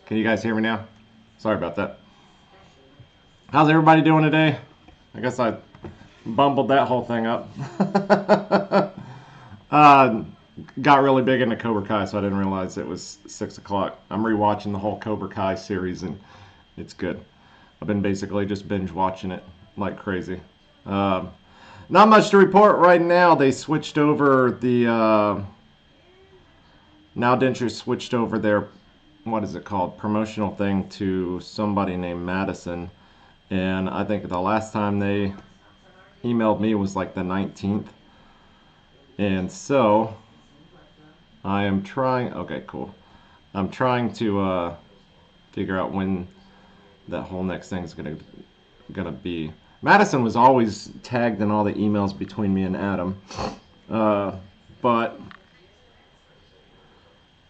Can you guys hear me now? Sorry about that. How's everybody doing today? I guess I bumbled that whole thing up. Got really big into Cobra Kai, so I didn't realize it was 6 o'clock. I'm rewatching the whole Cobra Kai series, and it's good. I've been basically just binge watching it like crazy. Not much to report right now. They switched over the... now Denture switched over their, what is it called, promotional thing to somebody named Madison. And I think the last time they emailed me was like the 19th. And so I am trying, okay, cool. I'm trying to figure out when that whole next thing is gonna be. Madison was always tagged in all the emails between me and Adam. But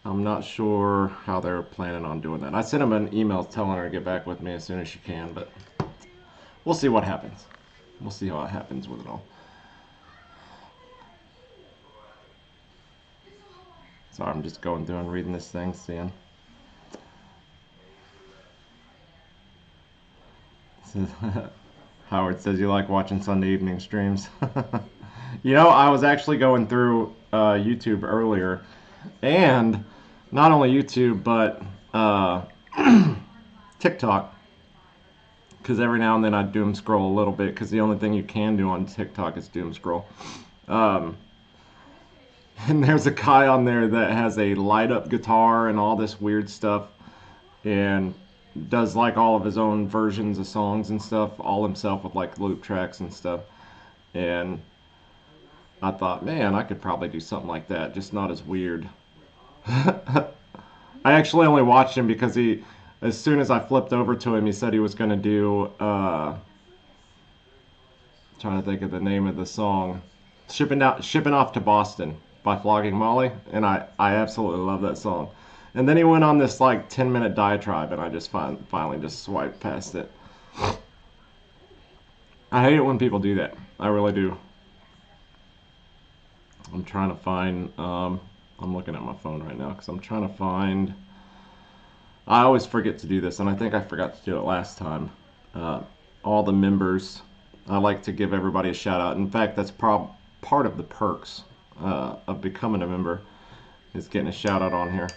I'm not sure how they're planning on doing that. I sent him an email telling her to get back with me as soon as she can, but we'll see what happens. We'll see how it happens with it all. Sorry, I'm just going through and reading this thing, seeing. Howard says you like watching Sunday evening streams. You know, I was actually going through YouTube earlier, and not only YouTube, but TikTok, because every now and then I doom scroll a little bit, because the only thing you can do on TikTok is doom scroll. And there's a guy on there that has a light up guitar and all this weird stuff, and does like all of his own versions of songs and stuff all himself with like loop tracks and stuff. And I thought, man, I could probably do something like that, just not as weird. I actually only watched him because he, as soon as I flipped over to him, he said he was going to do, trying to think of the name of the song, Shipping Off to Boston by Flogging Molly, and I absolutely love that song. And then he went on this like 10-minute diatribe, and I just finally just swiped past it. I hate it when people do that. I really do. I'm trying to find, I'm looking at my phone right now because I'm trying to find, I always forget to do this, and I think I forgot to do it last time. All the members, I like to give everybody a shout out. In fact, that's part of the perks of becoming a member, is getting a shout out on here.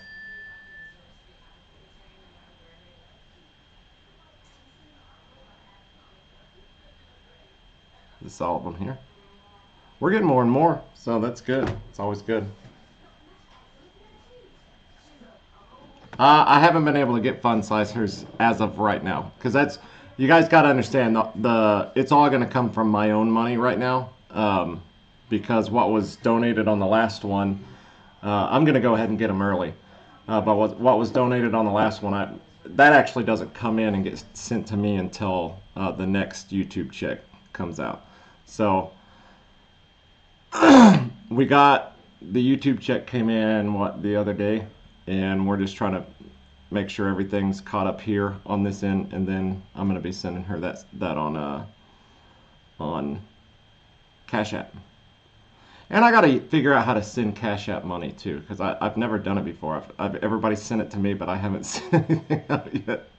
This all of them here. We're getting more and more, so that's good. It's always good. I haven't been able to get fund sizers as of right now, because that's, you guys got to understand, it's all going to come from my own money right now, because what was donated on the last one, I'm going to go ahead and get them early. But what was donated on the last one, that actually doesn't come in and get sent to me until the next YouTube check comes out. So we got the YouTube check came in the other day, and we're just trying to make sure everything's caught up here on this end, and then I'm going to be sending her that on Cash App. And I got to figure out how to send Cash App money too, because I've never done it before. Everybody sent it to me, but I haven't sent anything out yet.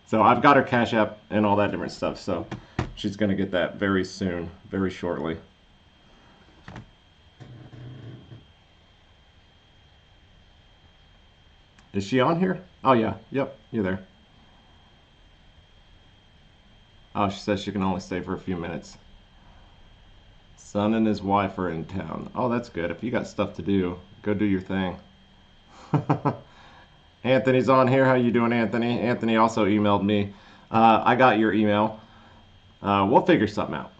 So I've got her Cash App and all that different stuff, so she's going to get that very soon, very shortly. Is she on here? Oh yeah, yep, you're there. Oh, she says she can only stay for a few minutes. Son and his wife are in town. Oh, that's good. If you got stuff to do, go do your thing. Anthony's on here. How you doing, Anthony? Anthony also emailed me. I got your email. We'll figure something out.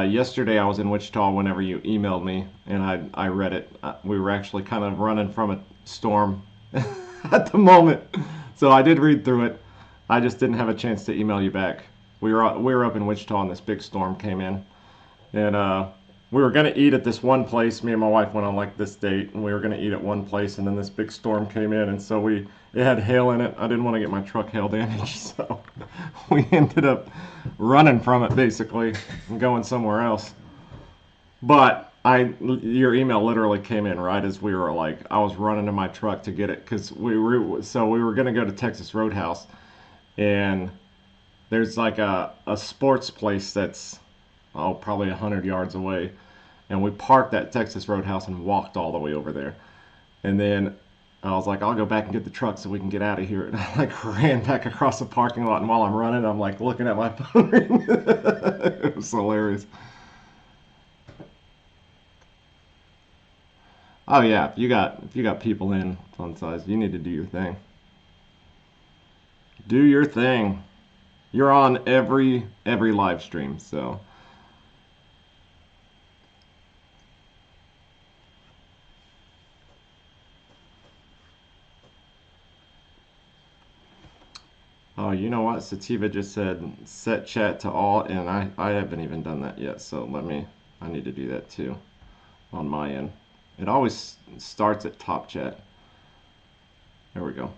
Yesterday I was in Wichita whenever you emailed me, and I read it. We were actually kind of running from a storm at the moment, so I did read through it. I just didn't have a chance to email you back. We were up in Wichita, and this big storm came in, and we were going to eat at this one place. Me and my wife went on like this date, and we were going to eat at one place, and then this big storm came in, and so it had hail in it. I didn't want to get my truck hail damaged, so we ended up running from it basically and going somewhere else. But Your email literally came in right as we were like, I was running to my truck to get it because we were gonna go to Texas Roadhouse, and there's like a sports place that's probably 100 yards away, and we parked at Texas Roadhouse and walked all the way over there, and then I was like, I'll go back and get the truck so we can get out of here. And I like ran back across the parking lot, and while I'm running, I'm like looking at my phone. It was hilarious. Oh yeah, if you got people in fun size, you need to do your thing. Do your thing. You're on every live stream, so oh, you know what? Sativa just said set chat to all, and I haven't even done that yet, so I need to do that too on my end. It always starts at top chat. There we go.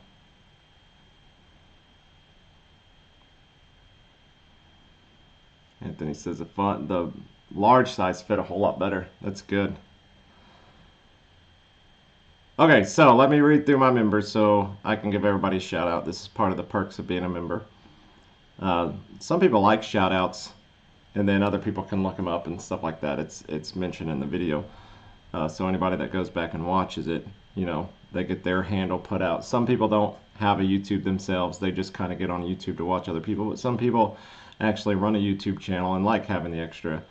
Anthony says the large size fit a whole lot better. That's good. Okay, so let me read through my members so I can give everybody a shout out. This is part of the perks of being a member. Some people like shout outs, and then other people can look them up and stuff like that. It's mentioned in the video. So anybody that goes back and watches it, they get their handle put out. Some people don't have a YouTube themselves. They just kind of get on YouTube to watch other people. But some people actually run a YouTube channel and like having the extra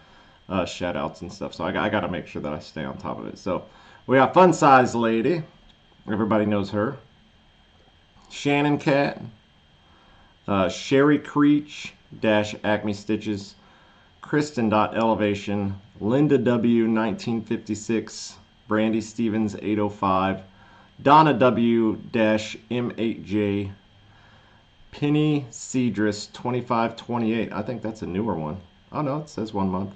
shout outs and stuff. So I got to make sure that I stay on top of it. So we got Fun Size Lady. Everybody knows her. Shannon Cat. Sherry Creech dash Acme Stitches. Kristen.elevation, Linda W 1956, Brandy Stevens 805, Donna W M8J, Penny Cedrus 2528. I think that's a newer one. Oh no, it says 1 month.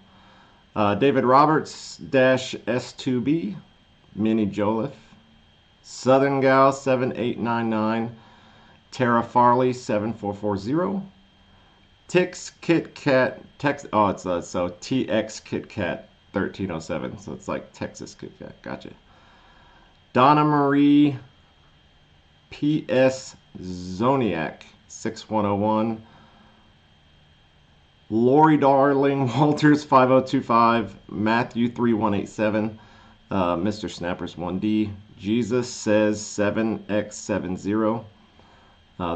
David Roberts S2B, Minnie Joliffe, Southern Gal 7899, Tara Farley 7440. Tix Kit Kat Tex. Oh, it's so TX Kit Kat 1307. So it's like Texas Kit Kat. Gotcha. Donna Marie PS Zoniac 6101. Lori Darling Walters 5025. Matthew 3187. Mr. Snappers 1D. Jesus says 7x70.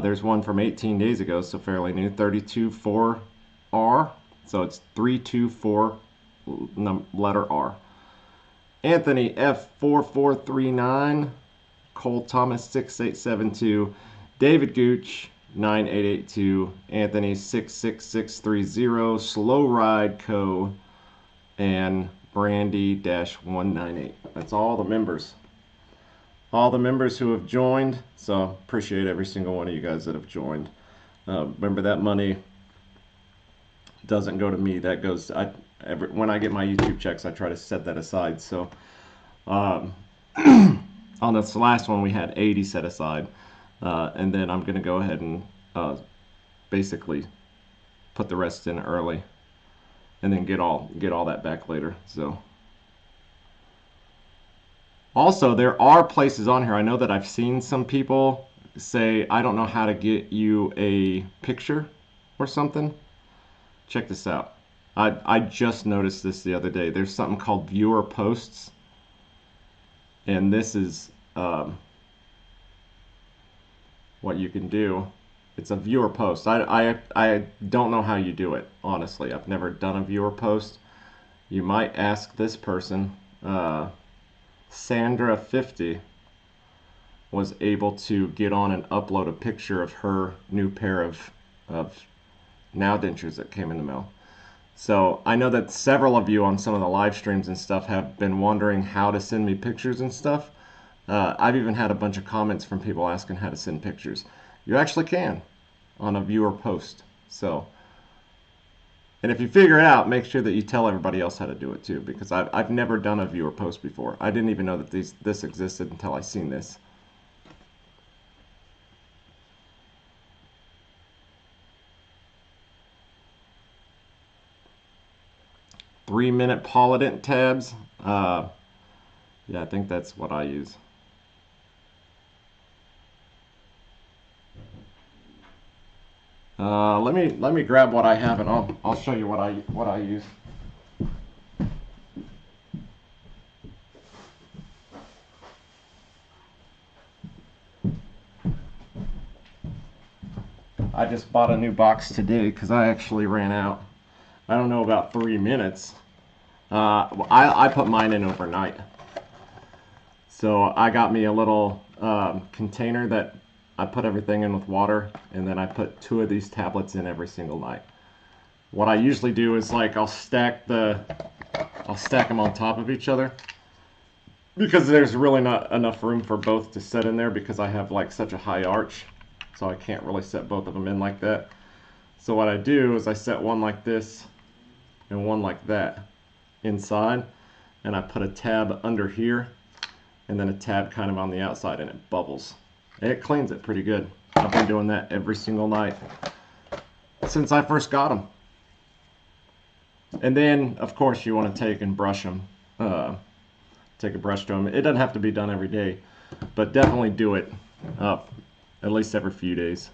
There's one from 18 days ago, so fairly new, 324R. So it's 324 letter R. Anthony F4439, Cole Thomas 6872, David Gooch 9882, Anthony 66630, Slow Ride Co, and Brandy-198. That's all the members. All the members who have joined, so appreciate every single one of you guys that have joined. Remember, that money doesn't go to me. That goes when I get my YouTube checks, I try to set that aside. So on this last one, we had 80 set aside, and then I'm going to go ahead and basically put the rest in early, and then get all that back later. So. Also, there are places on here. I know that I've seen some people say, I don't know how to get you a picture or something. Check this out. I just noticed this the other day. There's something called viewer posts. And this is what you can do. It's a viewer post. I don't know how you do it, honestly. I've never done a viewer post. You might ask this person. Sandra50 was able to get on and upload a picture of her new pair of Now dentures that came in the mail. So I know that several of you on some of the live streams and stuff have been wondering how to send me pictures and stuff. I've even had a bunch of comments from people asking how to send pictures. You actually can on a viewer post. So, and if you figure it out, make sure that you tell everybody else how to do it too, because I've never done a viewer post before. I didn't even know that this existed until I seen this. 3-minute polydent tabs. Yeah, I think that's what I use. Let me grab what I have, and I'll show you what I use. I just bought a new box today because I actually ran out. I don't know about 3 minutes. I put mine in overnight. So I got me a little container that I put everything in with water, and then I put 2 of these tablets in every single night. What I usually do is like I'll stack them on top of each other, because there's really not enough room for both to sit in there, because I have like such a high arch, so I can't really set both of them in like that. So what I do is I set one like this and one like that inside, and I put a tab under here and then a tab kind of on the outside, and it bubbles. It cleans it pretty good. I've been doing that every single night since I first got them. And then, of course, you want to take and brush them. Take a brush to them. It doesn't have to be done every day, but definitely do it at least every few days.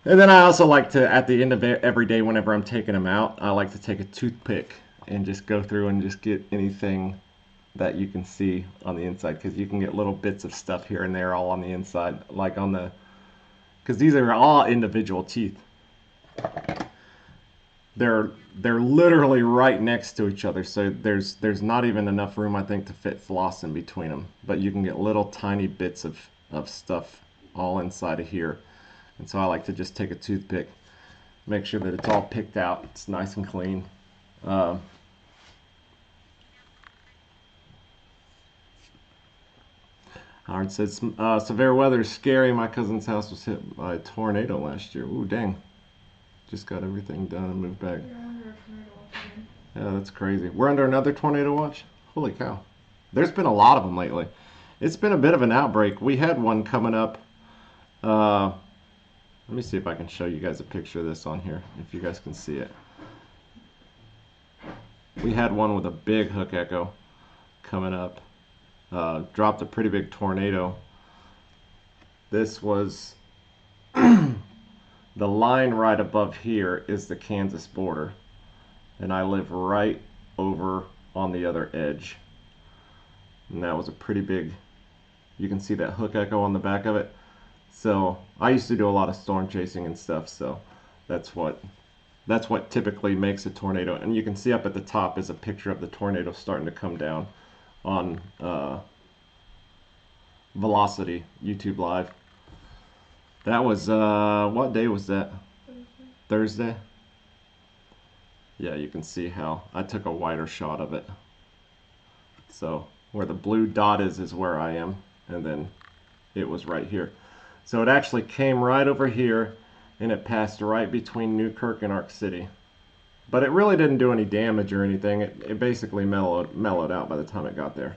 And then I also like to, at the end of every day, whenever I'm taking them out, I like to take a toothpick and just go through and just get anything that you can see on the inside, because you can get little bits of stuff here and there all on the inside, like on the, because these are all individual teeth. They're literally right next to each other, so there's not even enough room, I think, to fit floss in between them. But you can get little tiny bits of stuff all inside of here. And so I like to just take a toothpick, make sure that it's all picked out, it's nice and clean. Howard says, severe weather is scary. My cousin's house was hit by a tornado last year. Ooh, dang. Just got everything done and moved back. Yeah, that's crazy. We're under another tornado watch? Holy cow. There's been a lot of them lately. It's been a bit of an outbreak. We had one coming up. Let me see if I can show you guys a picture of this on here, if you guys can see it. We had one with a big hook echo coming up. Dropped a pretty big tornado. This was the line right above here is the Kansas border, and I live right over on the other edge. And that was a pretty big, you can see that hook echo on the back of it. So I used to do a lot of storm chasing and stuff, so that's what typically makes a tornado. And you can see up at the top is a picture of the tornado starting to come down on Velocity YouTube Live. That was what day was that? Thursday. Yeah, you can see how I took a wider shot of it. So where the blue dot is where I am, and then it was right here. So it actually came right over here, and it passed right between Newkirk and Ark City. But it really didn't do any damage or anything. It basically mellowed out by the time it got there.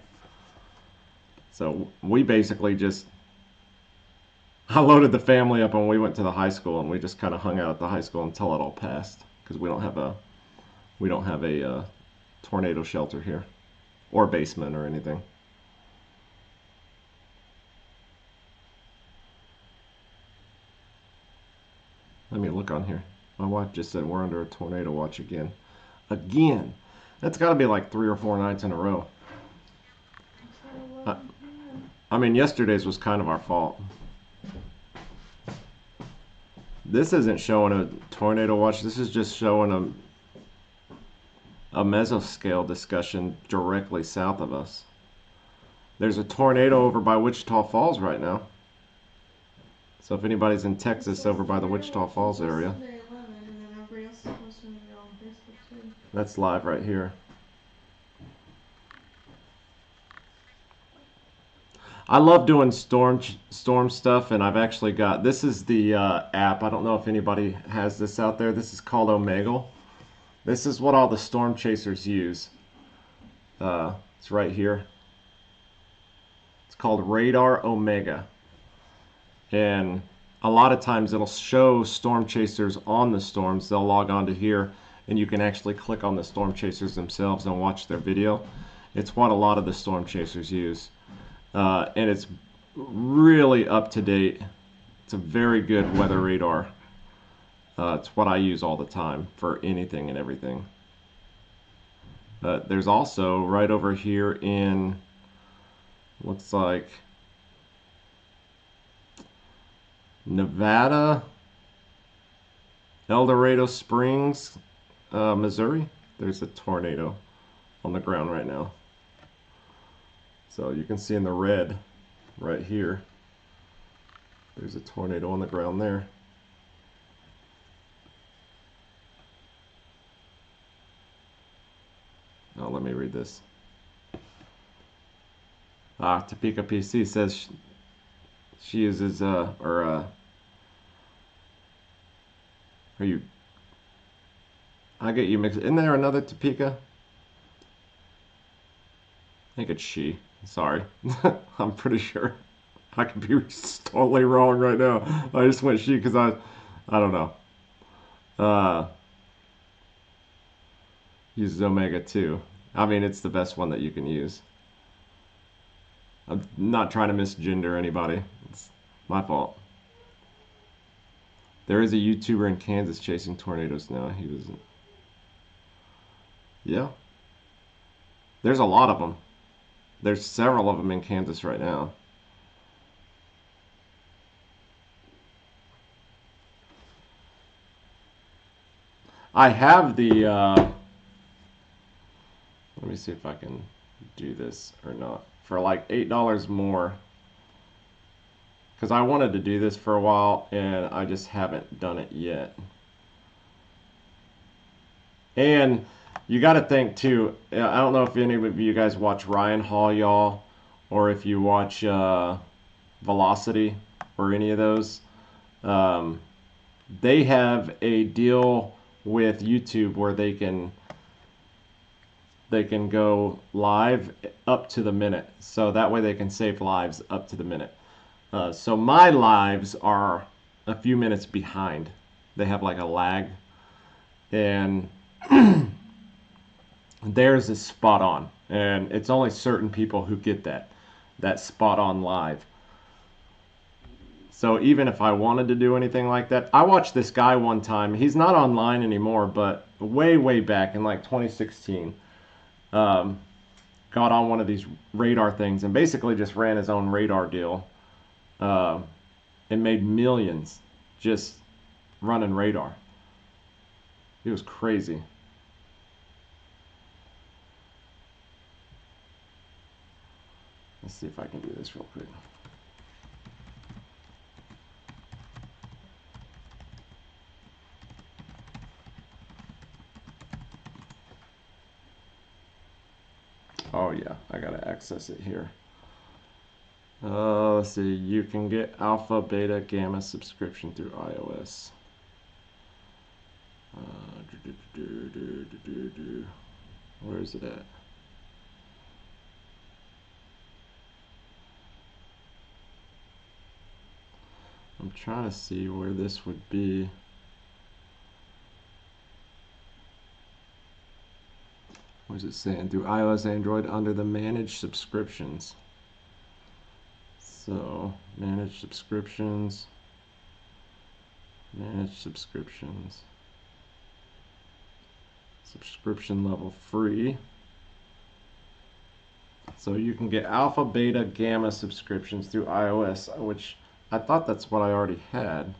So we basically just, I loaded the family up and we went to the high school, and we just kind of hung out at the high school until it all passed, because we don't have a tornado shelter here, or basement or anything. Let me look on here. My wife just said we're under a tornado watch again. Again? That's got to be like 3 or 4 nights in a row. I mean, yesterday's was kind of our fault. This isn't showing a tornado watch. This is just showing a mesoscale discussion directly south of us. There's a tornado over by Wichita Falls right now. So if anybody's in Texas over by the Wichita Falls area, that's live right here. I love doing storm stuff, and I've actually got, this is the app. I don't know if anybody has this out there. This is called Omegle. This is what all the storm chasers use. It's right here. It's called Radar Omega. And a lot of times it'll show storm chasers on the storms. They'll log on to here, and you can actually click on the storm chasers themselves and watch their video. It's what a lot of the storm chasers use, and it's really up to date. It's a very good weather radar. It's what I use all the time for anything and everything. There's also right over here in, looks like Nevada, El Dorado Springs, Missouri. There's a tornado on the ground right now. So you can see in the red right here, there's a tornado on the ground there. Oh, let me read this. Topeka PC says she uses, are you, I get you mixed. Isn't there another Topeka? I think it's she. Sorry. I'm pretty sure. I could be totally wrong right now. I just went she because I don't know. Uses Omega 2. I mean, it's the best one that you can use. I'm not trying to misgender anybody. It's my fault. There is a YouTuber in Kansas chasing tornadoes now. He doesn't. Yeah. There's a lot of them. There's several of them in Kansas right now. I have the, let me see if I can do this or not. For like $8 more. Because I wanted to do this for a while and I just haven't done it yet. And you got to think too, I don't know if any of you guys watch Ryan Hall, y'all, or if you watch Velocity or any of those. They have a deal with YouTube where they can go live up to the minute. So that way they can save lives up to the minute. So my lives are a few minutes behind. They have like a lag. And theirs is spot on. And it's only certain people who get that spot on live. So even if I wanted to do anything like that, I watched this guy one time. He's not online anymore, but way back in like 2016, got on one of these radar things and basically just ran his own radar deal, and made millions just running radar. It was crazy. Let's see if I can do this real quick. Oh yeah, I gotta access it here. Let's see, you can get alpha, beta, gamma subscription through iOS. Where is it at? I'm trying to see where this would be. What is it saying? Through iOS, Android, under the managed subscriptions. So, managed subscriptions. Managed subscriptions. Subscription level free. So you can get alpha, beta, gamma subscriptions through iOS, which I thought that's what I already had.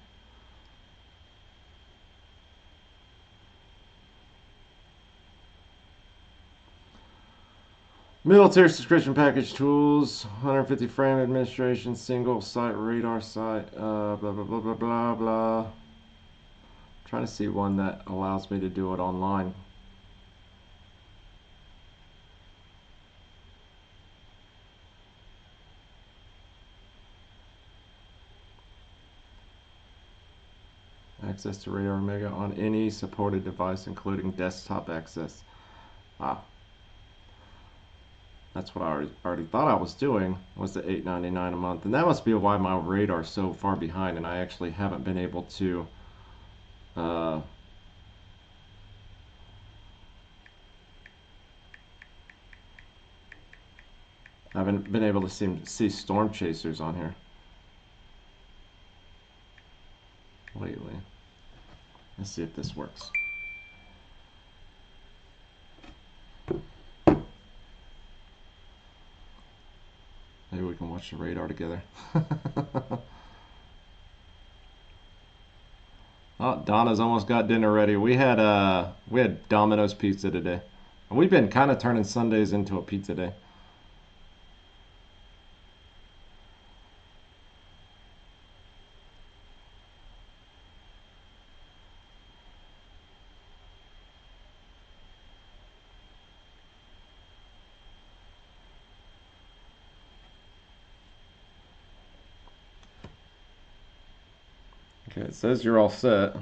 Middle tier subscription package tools, 150 frame administration, single site radar site, blah blah blah blah blah blah. I'm trying to see one that allows me to do it online. Access to Radar Omega on any supported device, including desktop access. That's what I already thought I was doing, was the $8.99 a month. And that must be why my radar's so far behind and I actually haven't been able to I haven't been able to see storm chasers on here lately. Let's see if this works. Maybe we can watch the radar together. Oh, Donna's almost got dinner ready. We had Domino's pizza today. And we've been kind of turning Sundays into a pizza day. Okay, it says you're all set.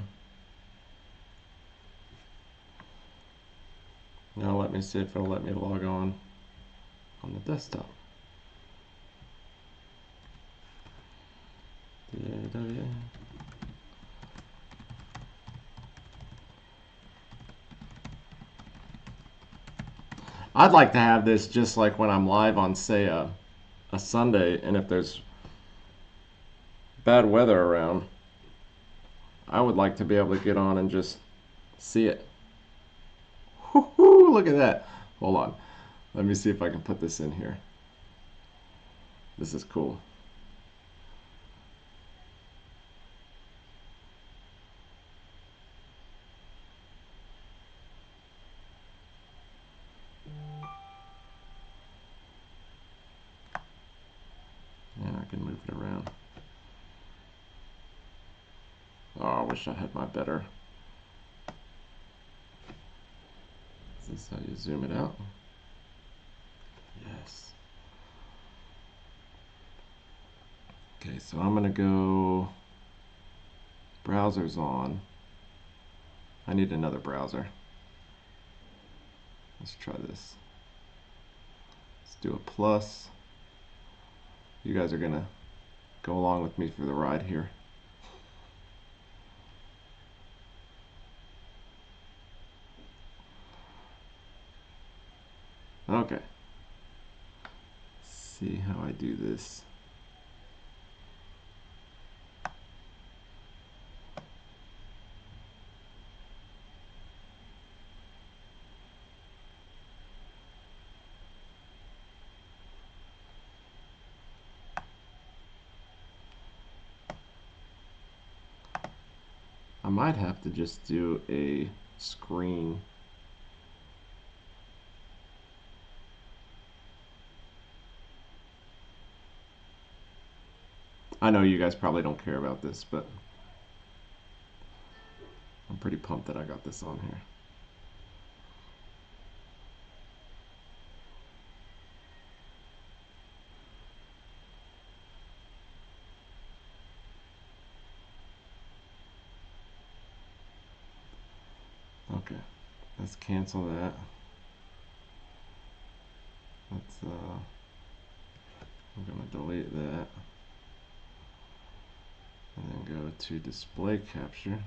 Now let me see if it'll let me log on the desktop. I'd like to have this just like when I'm live on, say, a Sunday, and if there's bad weather around, I would like to be able to get on and just see it. Woo-hoo, look at that. Hold on. Let me see if I can put this in here. This is cool. And I can move it around. Oh, I wish I had my better. Is this how you zoom it out? Yes. Okay, so I'm gonna go browsers on. I need another browser. Let's try this. Let's do a plus. You guys are gonna go along with me for the ride here. Okay. Let's see how I do this. I might have to just do a screen. I know you guys probably don't care about this, but I'm pretty pumped that I got this on here. Okay, let's cancel that. Let's I'm gonna delete that and then go to display capture.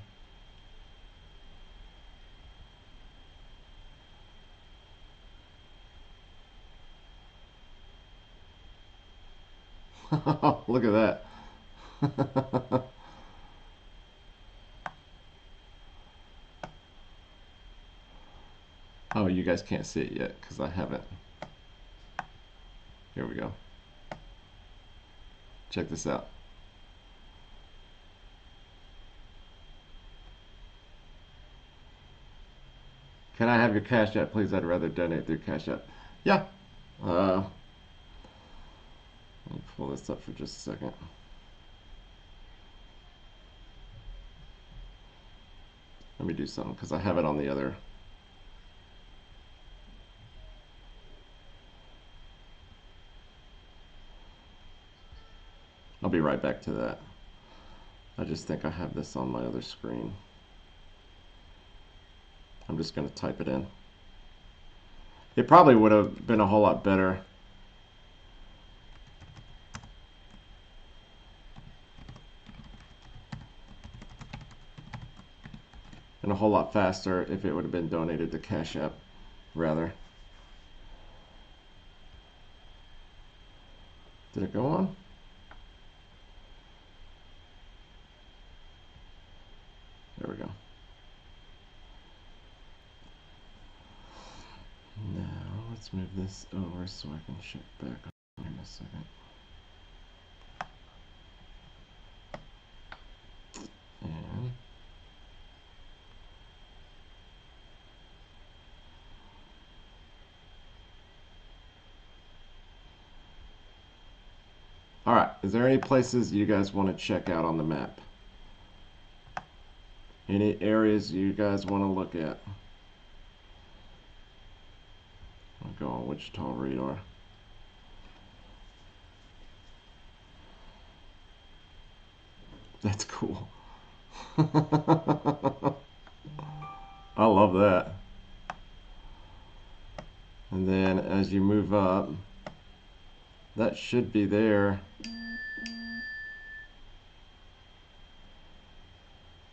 Look at that. Oh, you guys can't see it yet because I haven't. Here we go. Check this out. Can I have your Cash App, please? I'd rather donate through Cash App. Yeah. Let me pull this up for just a second. Let me do something because I have it on the other. I'll be right back to that. I just think I have this on my other screen. I'm just going to type it in. It probably would have been a whole lot better and a whole lot faster if it would have been donated to Cash App rather. Did it go on? There we go. Now let's move this over so I can check back on in a second. And all right, is there any places you guys want to check out on the map? Any areas you guys want to look at? I'll go on Wichita radar. That's cool. I love that. And then as you move up, that should be there.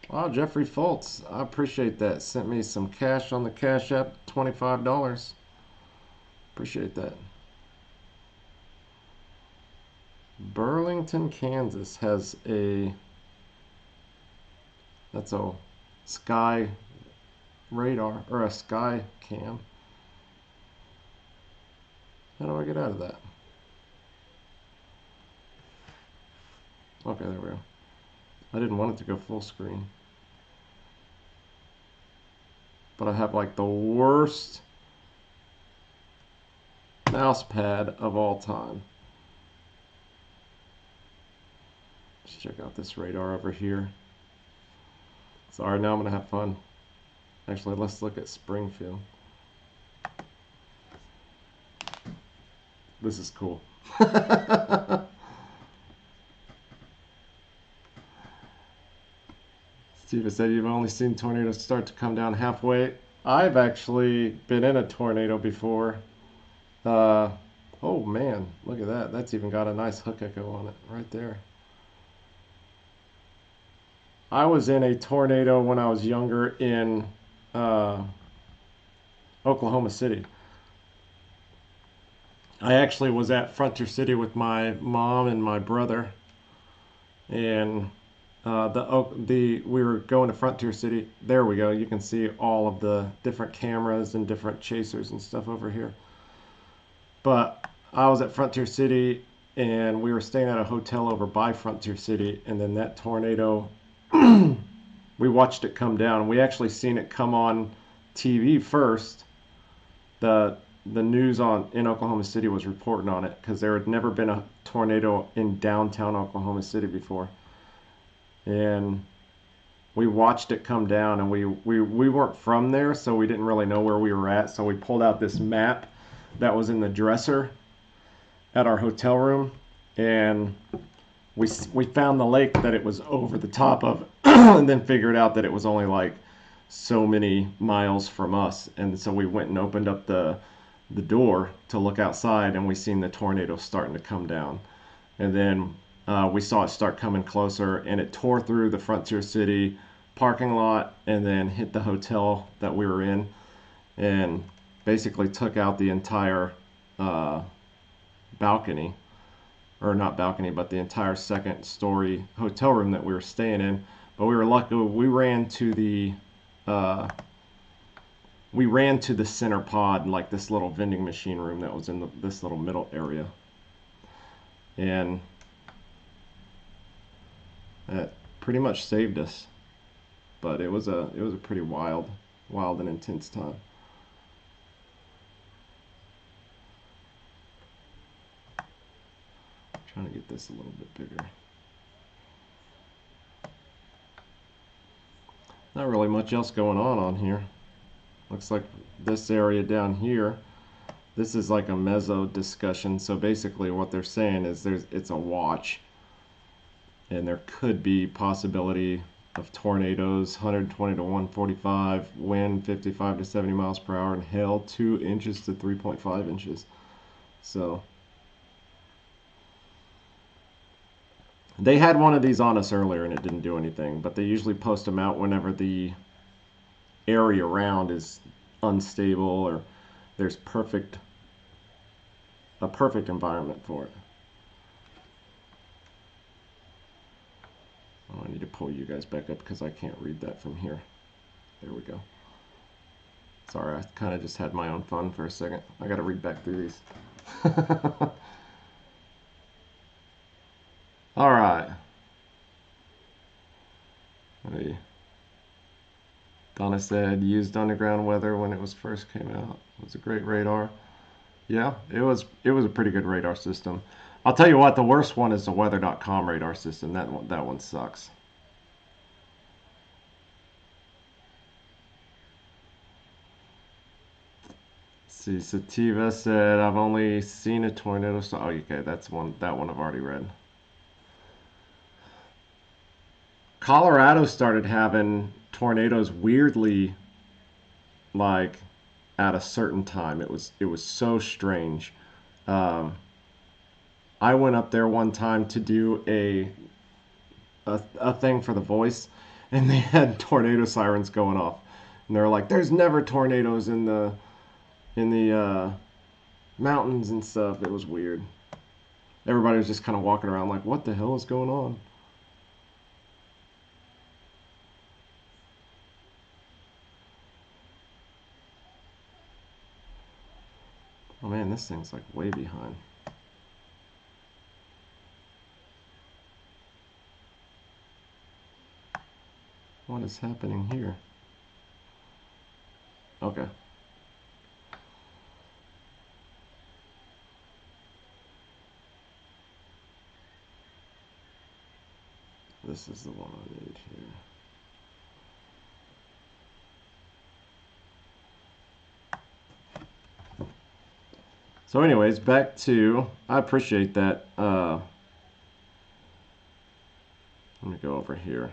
Wow, Jeffrey Fultz, I appreciate that. Sent me some cash on the Cash App, $25. Appreciate that. Burlington, Kansas has that's a sky radar, or a sky cam. How do I get out of that? Okay, there we go. I didn't want it to go full screen. But I have like the worst mouse pad of all time. Let's check out this radar over here. Sorry, now I'm gonna have fun. Actually, let's look at Springfield. This is cool. Steven said you've only seen tornadoes start to come down halfway. I've actually been in a tornado before. Oh man, look at that. That's even got a nice hook echo on it right there. I was in a tornado when I was younger in Oklahoma City. I actually was at Frontier City with my mom and my brother, and we were going to Frontier City. There we go. You can see all of the different cameras and different chasers and stuff over here. But I was at Frontier City, and we were staying at a hotel over by Frontier City, and then that tornado, we watched it come down. We actually seen it come on TV first. The news in Oklahoma City was reporting on it because there had never been a tornado in downtown Oklahoma City before. And we watched it come down, and we weren't from there, so we didn't really know where we were at. So we pulled out this map that was in the dresser at our hotel room, and we found the lake that it was over the top of, and then figured out that it was only like so many miles from us. And so we went and opened up the door to look outside, and we seen the tornado starting to come down. And then we saw it start coming closer, and it tore through the Frontier City parking lot and then hit the hotel that we were in, and basically took out the entire balcony, or not balcony, but the entire second story hotel room that we were staying in. But we were lucky. We ran to the center pod, like this little vending machine room that was in this little middle area, and that pretty much saved us. But it was a pretty wild and intense time. I'm trying to get this a little bit bigger. Not really much else going on here. Looks like this area down here, this is like a meso discussion. So basically what they're saying is it's a watch, and there could be possibility of tornadoes, 120 to 145, wind 55 to 70 miles per hour, and hail 2 inches to 3.5 inches. So they had one of these on us earlier, and it didn't do anything, but they usually post them out whenever the area around is unstable or there's a perfect environment for it. pull you guys back up because I can't read that from here. There we go. Sorry, I kind of just had my own fun for a second. I got to read back through these. All right. Donna said, used underground weather when it was first came out. It was a great radar. Yeah, it was a pretty good radar system. I'll tell you what, the worst one is the weather.com radar system. That one sucks. See, Sativa said, I've only seen a tornado. So, oh, okay, that one I've already read. Colorado started having tornadoes weirdly, like at a certain time. It was so strange. Um, I went up there one time to do a thing for The Voice, and they had tornado sirens going off, and they're like, "There's never tornadoes in the mountains and stuff." It was weird. Everybody was just kind of walking around like, "What the hell is going on?" Oh man, this thing's like way behind. What is happening here? Okay. This is the one I need here. So anyways, back to, I appreciate that. Let me go over here.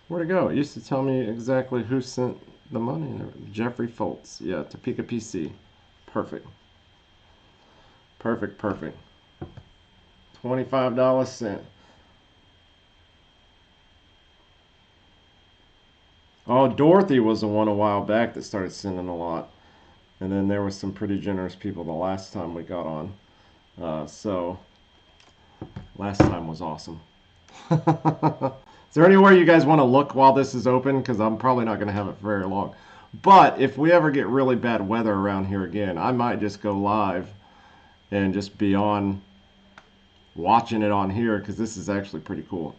Where'd it go? It used to tell me exactly who sent the money. Jeffrey Foltz. Yeah, Topeka PC. Perfect. Perfect, perfect. $25 sent. Oh, Dorothy was the one a while back that started sending a lot. And then there was some pretty generous people the last time we got on. So, last time was awesome. Is there anywhere you guys want to look while this is open? Because I'm probably not going to have it for very long. But if we ever get really bad weather around here again, I might just go live and just be on watching it on here because this is actually pretty cool.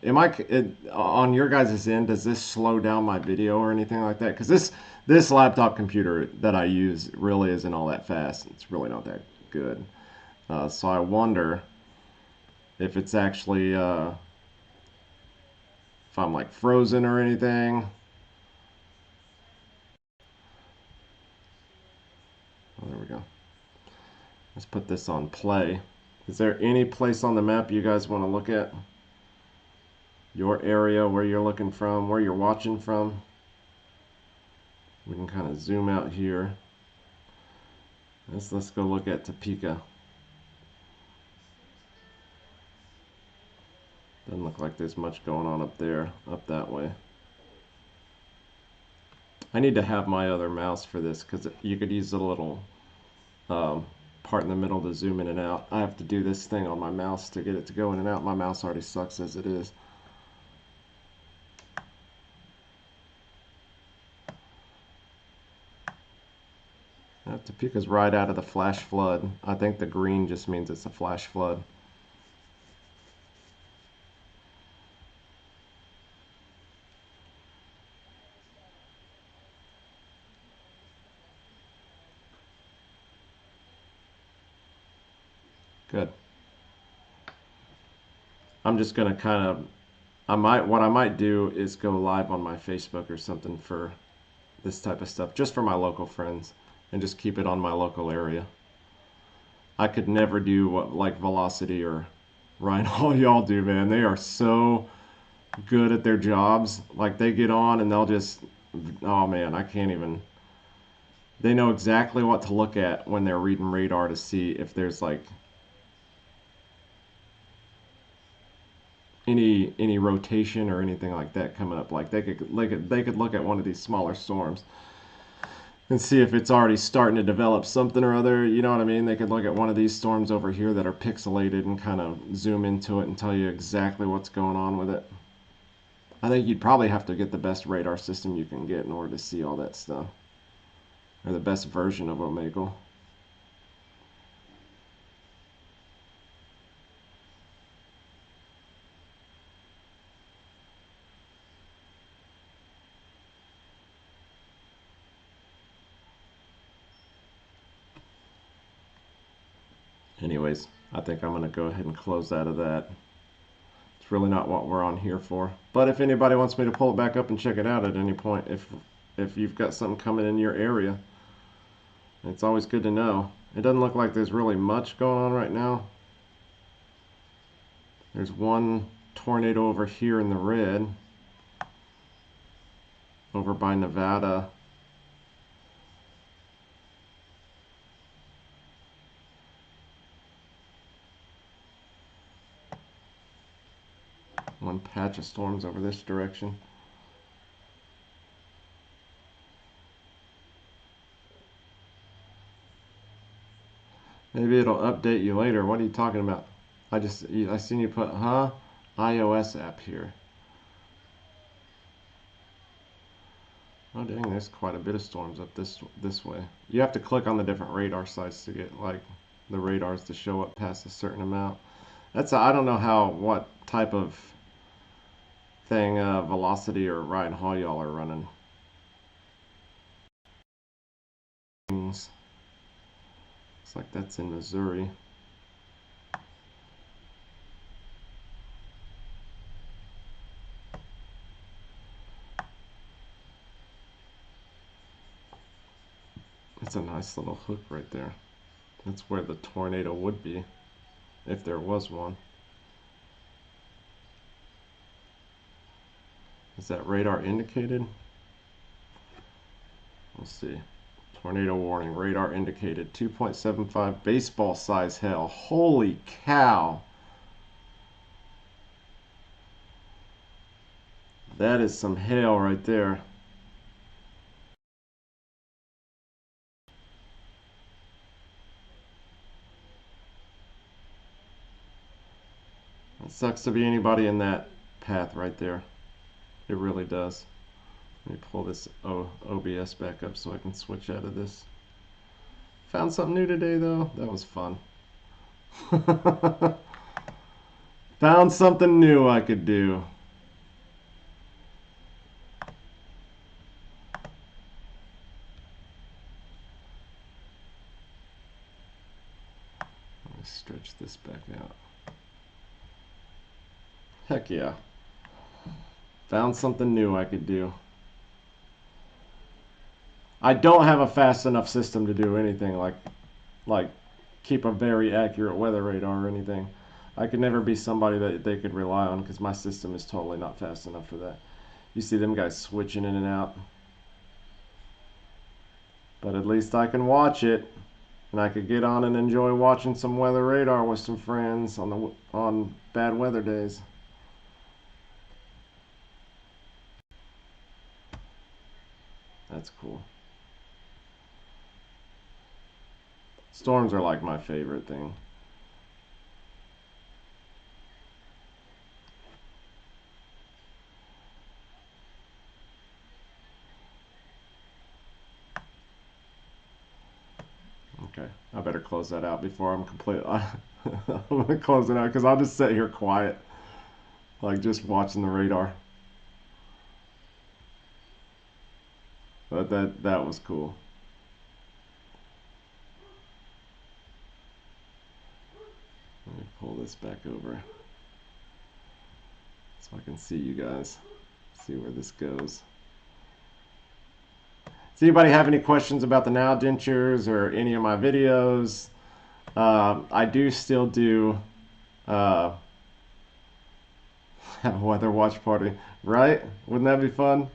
On your guys' end, does this slow down my video or anything like that? Because this laptop computer that I use really isn't all that fast. It's really not that good. So I wonder if it's actually if I'm like frozen or anything. Oh, there we go. Let's put this on play. Is there any place on the map you guys want to look at? Your area, where you're looking from, where you're watching from. We can kind of zoom out here. Let's go look at Topeka. Doesn't look like there's much going on up there, up that way. I need to have my other mouse for this because you could use a little part in the middle to zoom in and out. I have to do this thing on my mouse to get it to go in and out. My mouse already sucks as it is. Topeka's right out of the flash flood. I think the green just means it's a flash flood. Good. I'm just gonna kind of, what I might do is go live on my Facebook or something for this type of stuff, just for my local friends, and just keep it on my local area. I could never do what like Velocity or Ryan all y'all do, man. They are so good at their jobs. Like they get on and they'll just, oh man, I can't even. They know exactly what to look at when they're reading radar to see if there's like any rotation or anything like that coming up. Like they could look at one of these smaller storms and see if it's already starting to develop something or other. You know what I mean? They could look at one of these storms over here that are pixelated and kind of zoom into it and tell you exactly what's going on with it. I think you'd probably have to get the best radar system you can get in order to see all that stuff, or the best version of Omegle. Anyways, I think I'm going to go ahead and close out of that. It's really not what we're on here for. But if anybody wants me to pull it back up and check it out at any point, if you've got something coming in your area, it's always good to know. It doesn't look like there's really much going on right now. There's one tornado over here in the red, over by Nevada. One patch of storms over this direction. Maybe it'll update you later. What are you talking about? I seen you put, iOS app here. Oh dang, there's quite a bit of storms up this way. You have to click on the different radar sites to get like the radars to show up past a certain amount. I don't know what type of thing, velocity or ride and haul y'all are running. Looks like that's in Missouri. That's a nice little hook right there. That's where the tornado would be, if there was one. Is that radar indicated? Let's see. Tornado warning, radar indicated 2.75 baseball size hail. Holy cow! That is some hail right there. It sucks to be anybody in that path right there. It really does. Let me pull this OBS back up so I can switch out of this. Found something new today though. That was fun. Found something new I could do. Let me stretch this back out. Heck yeah. Found something new I could do. I don't have a fast enough system to do anything like keep a very accurate weather radar or anything. I could never be somebody that they could rely on because my system is totally not fast enough for that. You see them guys switching in and out. But at least I can watch it, and I could get on and enjoy watching some weather radar with some friends on bad weather days. That's cool. Storms are like my favorite thing. Okay, I better close that out before I'm complete. I'm gonna close it out because I'll just sit here quiet, like just watching the radar. But that was cool. Let me pull this back over so I can see you guys, see where this goes. Does anybody have any questions about the Now Dentures or any of my videos? I do still do have a weather watch party, right? Wouldn't that be fun?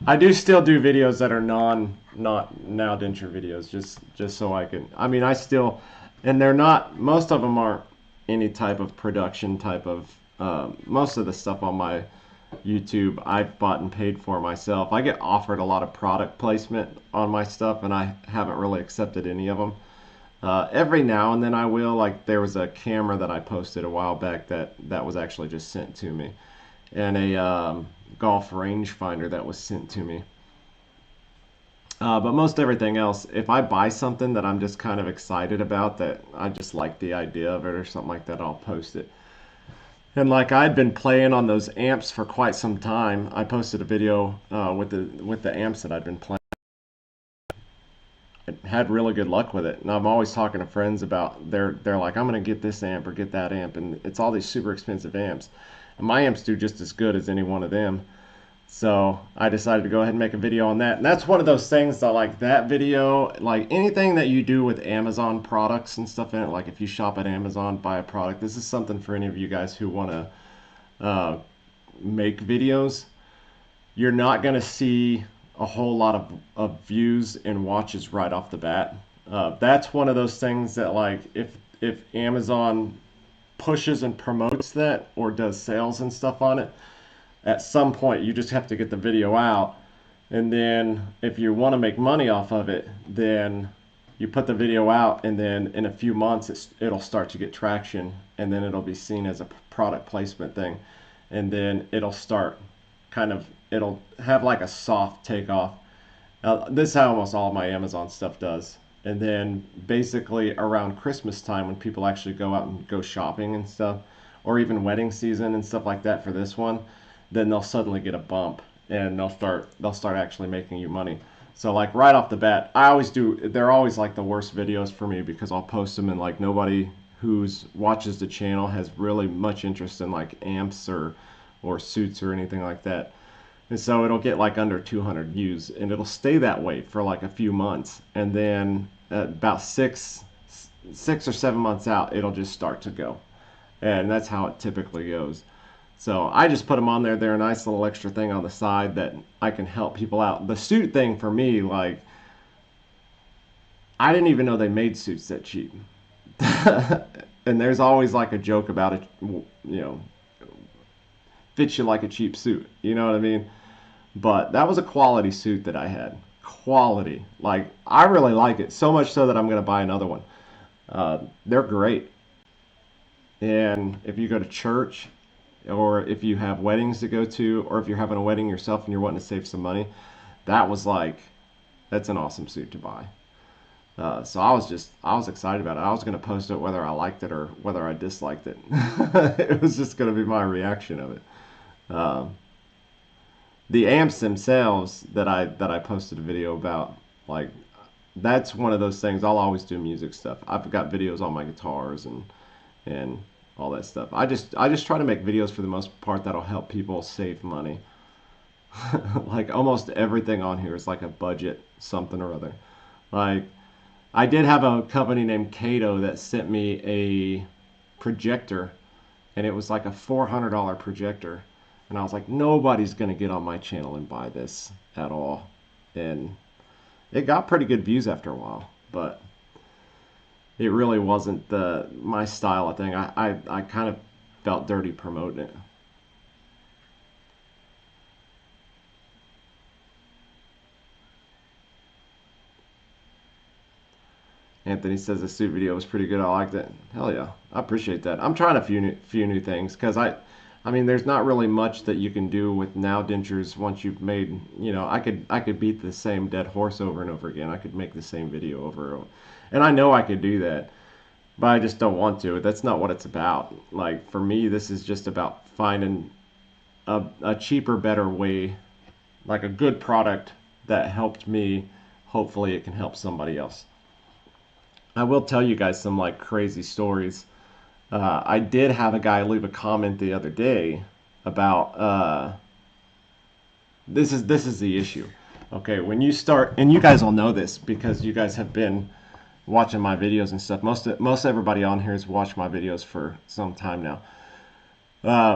I do still do videos that are not Now Denture videos, just so I can. I mean, I still, and they're not. Most of them aren't any type of production type of. Most of the stuff on my YouTube I've bought and paid for myself. I get offered a lot of product placement on my stuff, and I haven't really accepted any of them. Every now and then I will. Like there was a camera that I posted a while back that was actually just sent to me, and a golf rangefinder that was sent to me. But most everything else, if I buy something that I'm just kind of excited about, that I just like the idea of it or something like that, I'll post it. And like I'd been playing on those amps for quite some time. I posted a video with the amps that I'd been playing. I had really good luck with it, and I'm always talking to friends about they're like, I'm gonna get this amp or get that amp, and it's all these super expensive amps. And my amps do just as good as any one of them. So I decided to go ahead and make a video on that. And that's one of those things that like that video, like anything that you do with Amazon products and stuff in it, like if you shop at Amazon, buy a product, this is something for any of you guys who want to uh, make videos. You're not going to see a whole lot of views and watches right off the bat. That's one of those things that like if Amazon pushes and promotes that or does sales and stuff on it, at some point you just have to get the video out, and then if you want to make money off of it, then you put the video out, and then in a few months it'll start to get traction, and then it'll be seen as a product placement thing, and then it'll start it'll have like a soft takeoff. This is how almost all my Amazon stuff does. And then basically around Christmas time, when people actually go out and go shopping and stuff, or even wedding season and stuff like that for this one, then they'll suddenly get a bump, and they'll start actually making you money. So like right off the bat, I always do. They're always like the worst videos for me because I'll post them and like nobody who's watches the channel has really much interest in like amps or suits or anything like that. And so it'll get like under 200 views, and it'll stay that way for like a few months, and then about 6 or 7 months out, it'll just start to go, and that's how it typically goes. So I just put them on there. They're a nice little extra thing on the side that I can help people out. The suit thing for me, like, I didn't even know they made suits that cheap. And there's always like a joke about it, fits you like a cheap suit. You know what I mean? But that was a quality suit that I had. Quality. Like, I really like it. So much so that I'm going to buy another one. They're great. And if you go to church, or if you have weddings to go to, or if you're having a wedding yourself and you're wanting to save some money, that's an awesome suit to buy. So I was excited about it. I was going to post it whether I liked it or whether I disliked it. It was just going to be my reaction of it. Um, the amps themselves that I posted a video about, like, that's one of those things. I'll always do music stuff. I've got videos on my guitars and all that stuff. I just try to make videos for the most part that'll help people save money. Like almost everything on here is like a budget something or other. Like I did have a company named Cato that sent me a projector, and it was like a $400 projector. And I was like, nobody's going to get on my channel and buy this at all. And it got pretty good views after a while, but it really wasn't my style of thing. I kind of felt dirty promoting it. Anthony says the suit video was pretty good. I liked it. Hell yeah, I appreciate that. I'm trying a few new things because I mean, there's not really much that you can do with now dentures once you've made. I could beat the same dead horse over and over again. I could make the same video over and over, and I know I could do that, but I just don't want to. That's not what it's about. Like for me, this is just about finding a cheaper, better way, like a good product that helped me. Hopefully, it can help somebody else. I will tell you guys some like crazy stories. I did have a guy leave a comment the other day about this is the issue. Okay, when you start, and you guys will know this because you guys have been watching my videos and stuff. Most everybody on here has watched my videos for some time now.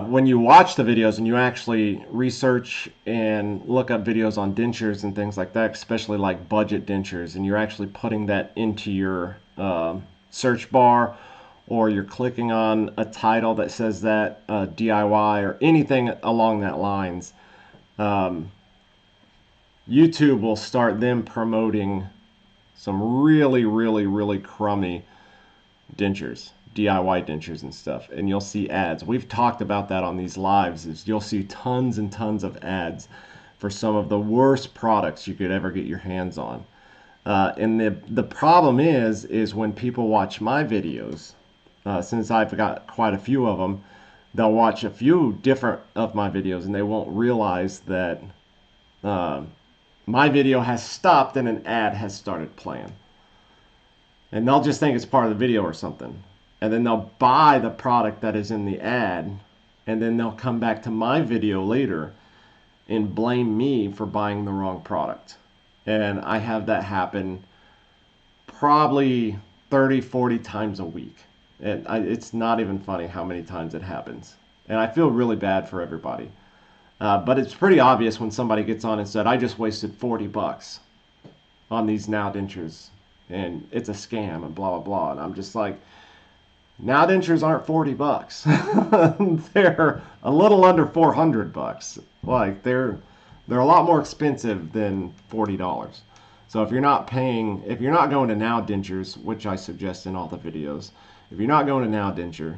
When you watch the videos and you actually research and look up videos on dentures and things like that, especially like budget dentures, and you're actually putting that into your search bar, or you're clicking on a title that says that DIY or anything along that lines, YouTube will start them promoting some really crummy dentures, DIY dentures and stuff, and you'll see ads. We've talked about that on these lives. Is you'll see tons and tons of ads for some of the worst products you could ever get your hands on. And the problem is when people watch my videos, since I've got quite a few of them, they'll watch a few different of my videos and they won't realize that my video has stopped and an ad has started playing. And they'll just think it's part of the video or something. And then they'll buy the product that is in the ad, and then they'll come back to my video later and blame me for buying the wrong product. And I have that happen probably 30, 40 times a week. And it's not even funny how many times it happens. And I feel really bad for everybody. But it's pretty obvious when somebody gets on and said, I just wasted 40 bucks on these Now dentures and it's a scam and blah, blah, blah. And I'm just like, Now dentures aren't 40 bucks. They're a little under 400 bucks. Like they're a lot more expensive than $40. So if you're not going to Now dentures, which I suggest in all the videos, if you're not going to Now denture,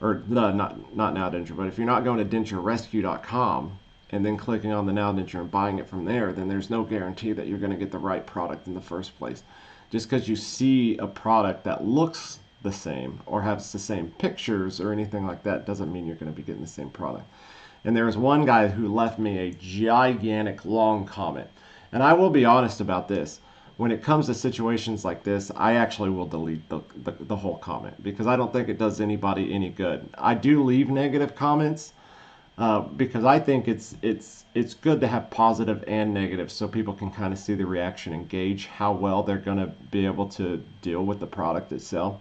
or not Now denture, but if you're not going to denturerescue.com and then clicking on the Now denture and buying it from there, then there's no guarantee that you're going to get the right product in the first place. Just because you see a product that looks the same or has the same pictures or anything like that doesn't mean you're going to be getting the same product. And there was one guy who left me a gigantic long comment. And I will be honest about this. When it comes to situations like this, I actually will delete the whole comment because I don't think it does anybody any good. I do leave negative comments because I think it's good to have positive and negative so people can kind of see the reaction and gauge how well they're going to be able to deal with the product itself.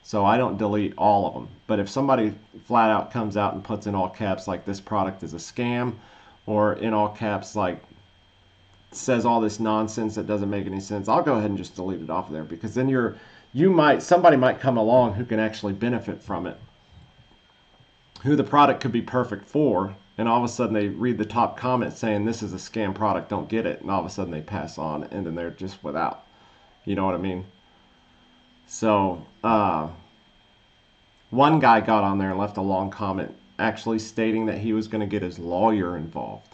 So I don't delete all of them. But if somebody flat out comes out and puts in all caps like this product is a scam, or in all caps like says all this nonsense that doesn't make any sense, I'll go ahead and just delete it off there because then somebody might come along who can actually benefit from it, who the product could be perfect for, and all of a sudden they read the top comment saying this is a scam product, don't get it, and all of a sudden they pass on and then they're just without. You know what I mean? So one guy got on there and left a long comment actually stating that he was going to get his lawyer involved.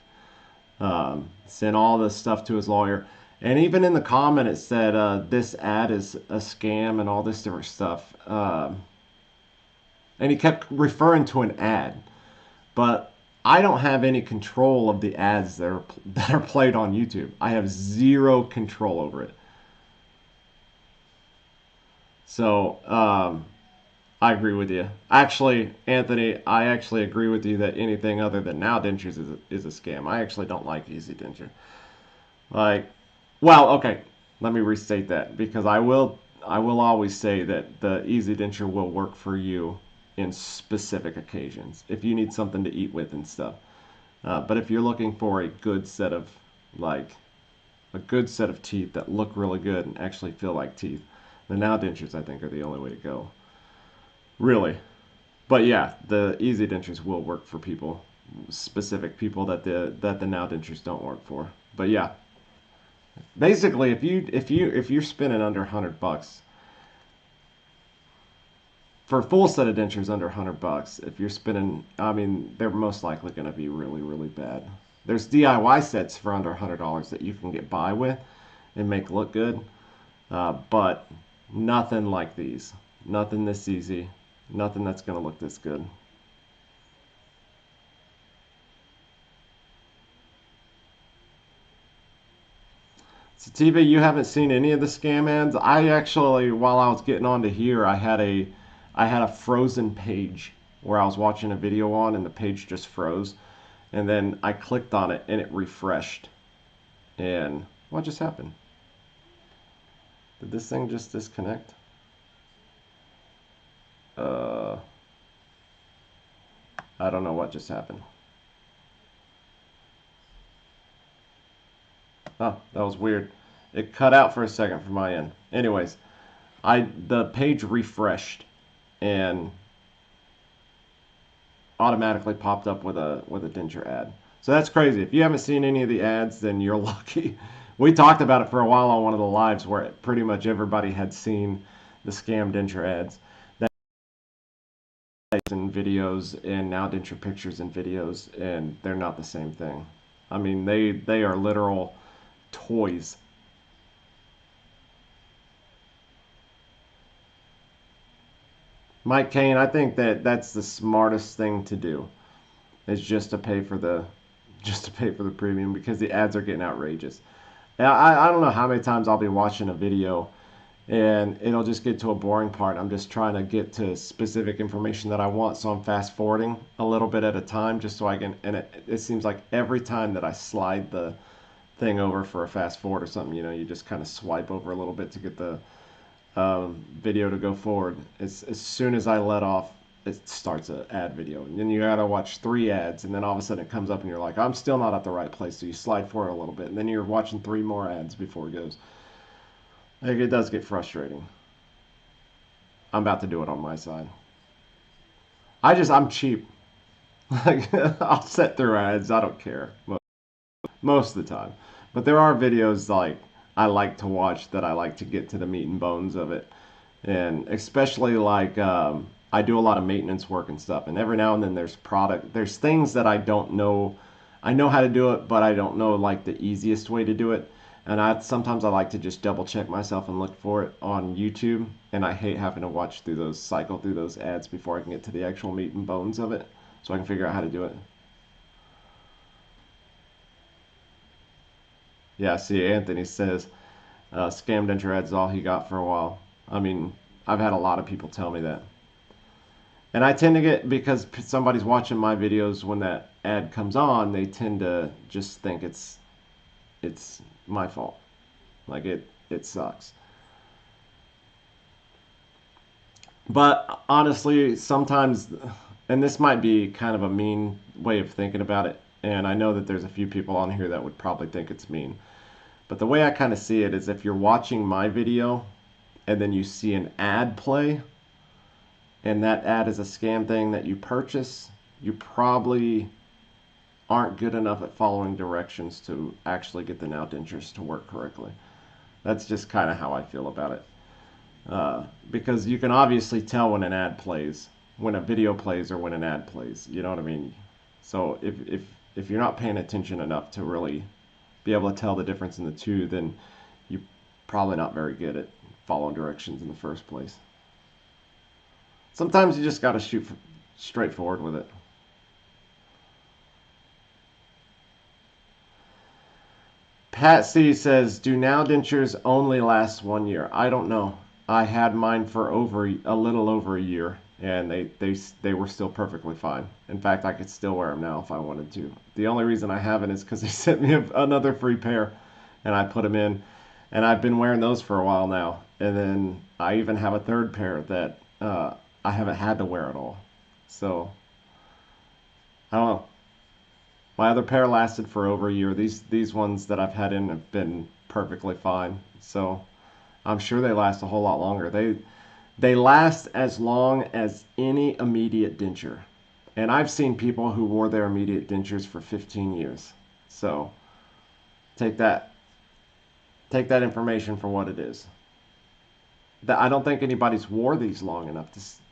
Sent all this stuff to his lawyer, and even in the comment it said this ad is a scam and all this different stuff, and he kept referring to an ad, but I don't have any control of the ads that are played on YouTube. I have zero control over it. So I agree with you. Actually, Anthony, I actually agree with you that anything other than Now dentures is a scam. I actually don't like Easy Denture. Okay, let me restate that because I will always say that the Easy Denture will work for you in specific occasions if you need something to eat with and stuff. But if you're looking for a good set of teeth that look really good and actually feel like teeth, the Now dentures I think are the only way to go. Really. But yeah, the Easy Dentures will work for people, specific people that the Now dentures don't work for. But yeah, basically, if you're spending under $100 for a full set of dentures under $100, if you're spending, I mean, they're most likely going to be really bad. There's DIY sets for under $100 that you can get by with and make look good, but nothing like these. Nothing this easy. Nothing that's going to look this good. So TV, you haven't seen any of the scam ads? I actually, while I was getting onto here, I had a frozen page where I was watching a video on and the page just froze. And then I clicked on it and it refreshed. And what just happened? Did this thing just disconnect? I don't know what just happened. Oh, that was weird. It cut out for a second from my end. Anyways, the page refreshed and automatically popped up with a Denture ad. So that's crazy. If you haven't seen any of the ads, then you're lucky. We talked about it for a while on one of the lives where pretty much everybody had seen the scam Denture ads. That in videos and now Denture pictures and videos, and they're not the same thing. I mean, they are literal toys. Mike Kane, I think that that's the smartest thing to do is just to pay for the premium because the ads are getting outrageous. Now, I don't know how many times I'll be watching a video and it'll just get to a boring part. I'm just trying to get to specific information that I want, so I'm fast forwarding a little bit at a time just so I can. And it seems like every time that I slide the thing over for a fast forward or something, you just kind of swipe over a little bit to get the video to go forward. As soon as I let off, it starts an ad video, and then you gotta watch 3 ads, and then all of a sudden it comes up, and you're like, I'm still not at the right place. So you slide forward a little bit, and then you're watching 3 more ads before it goes. Like, it does get frustrating. I'm about to do it on my side. I'm cheap. Like, I'll sit through ads. I don't care most of the time. But there are videos like I like to watch that I like to get to the meat and bones of it. And especially like I do a lot of maintenance work and stuff. And every now and then there's things that I don't know. I know how to do it, but I don't know like the easiest way to do it. And sometimes I like to just double check myself and look for it on YouTube. And I hate having to cycle through those ads before I can get to the actual meat and bones of it, so I can figure out how to do it. Yeah, see, Anthony says scam Denture ads all he got for a while. I mean, I've had a lot of people tell me that. And I tend to get, because somebody's watching my videos when that ad comes on, they tend to just think it's my fault. Like it sucks. But honestly, sometimes, and this might be kind of a mean way of thinking about it, and I know that there's a few people on here that would probably think it's mean. But the way I kind of see it is if you're watching my video and then you see an ad play, and that ad is a scam thing that you purchase, you probably aren't good enough at following directions to actually get the now dentures to work correctly. That's just kind of how I feel about it. Because you can obviously tell when an ad plays, when a video plays, or when an ad plays. You know what I mean? So if you're not paying attention enough to really be able to tell the difference in the two, then you're probably not very good at following directions in the first place. Sometimes you just got to shoot straight forward with it. Pat C says, do now dentures only last 1 year? I don't know. I had mine for a little over a year, and they were still perfectly fine. In fact, I could still wear them now if I wanted to. The only reason I haven't is because they sent me another free pair, and I put them in, and I've been wearing those for a while now. And then I even have a third pair that I haven't had to wear at all. So I don't know. My other pair lasted for over a year. These ones that I've had in have been perfectly fine. So I'm sure they last a whole lot longer. They last as long as any immediate denture. And I've seen people who wore their immediate dentures for 15 years. So take that information for what it is. I don't think anybody's wore these long enough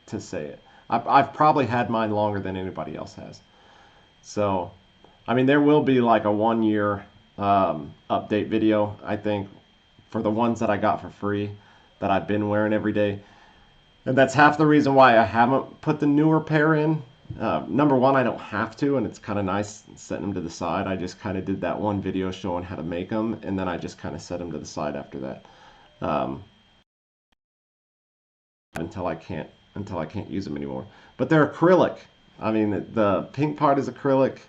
to say it. I've probably had mine longer than anybody else has. So, I mean, there will be like a 1 year update video, I think, for the ones that I got for free that I've been wearing every day. And that's half the reason why I haven't put the newer pair in. Number one, I don't have to, and it's kind of nice setting them to the side. I just kind of did that one video showing how to make them, and then I just kind of set them to the side after that. Until I can't use them anymore. But they're acrylic. I mean, the pink part is acrylic.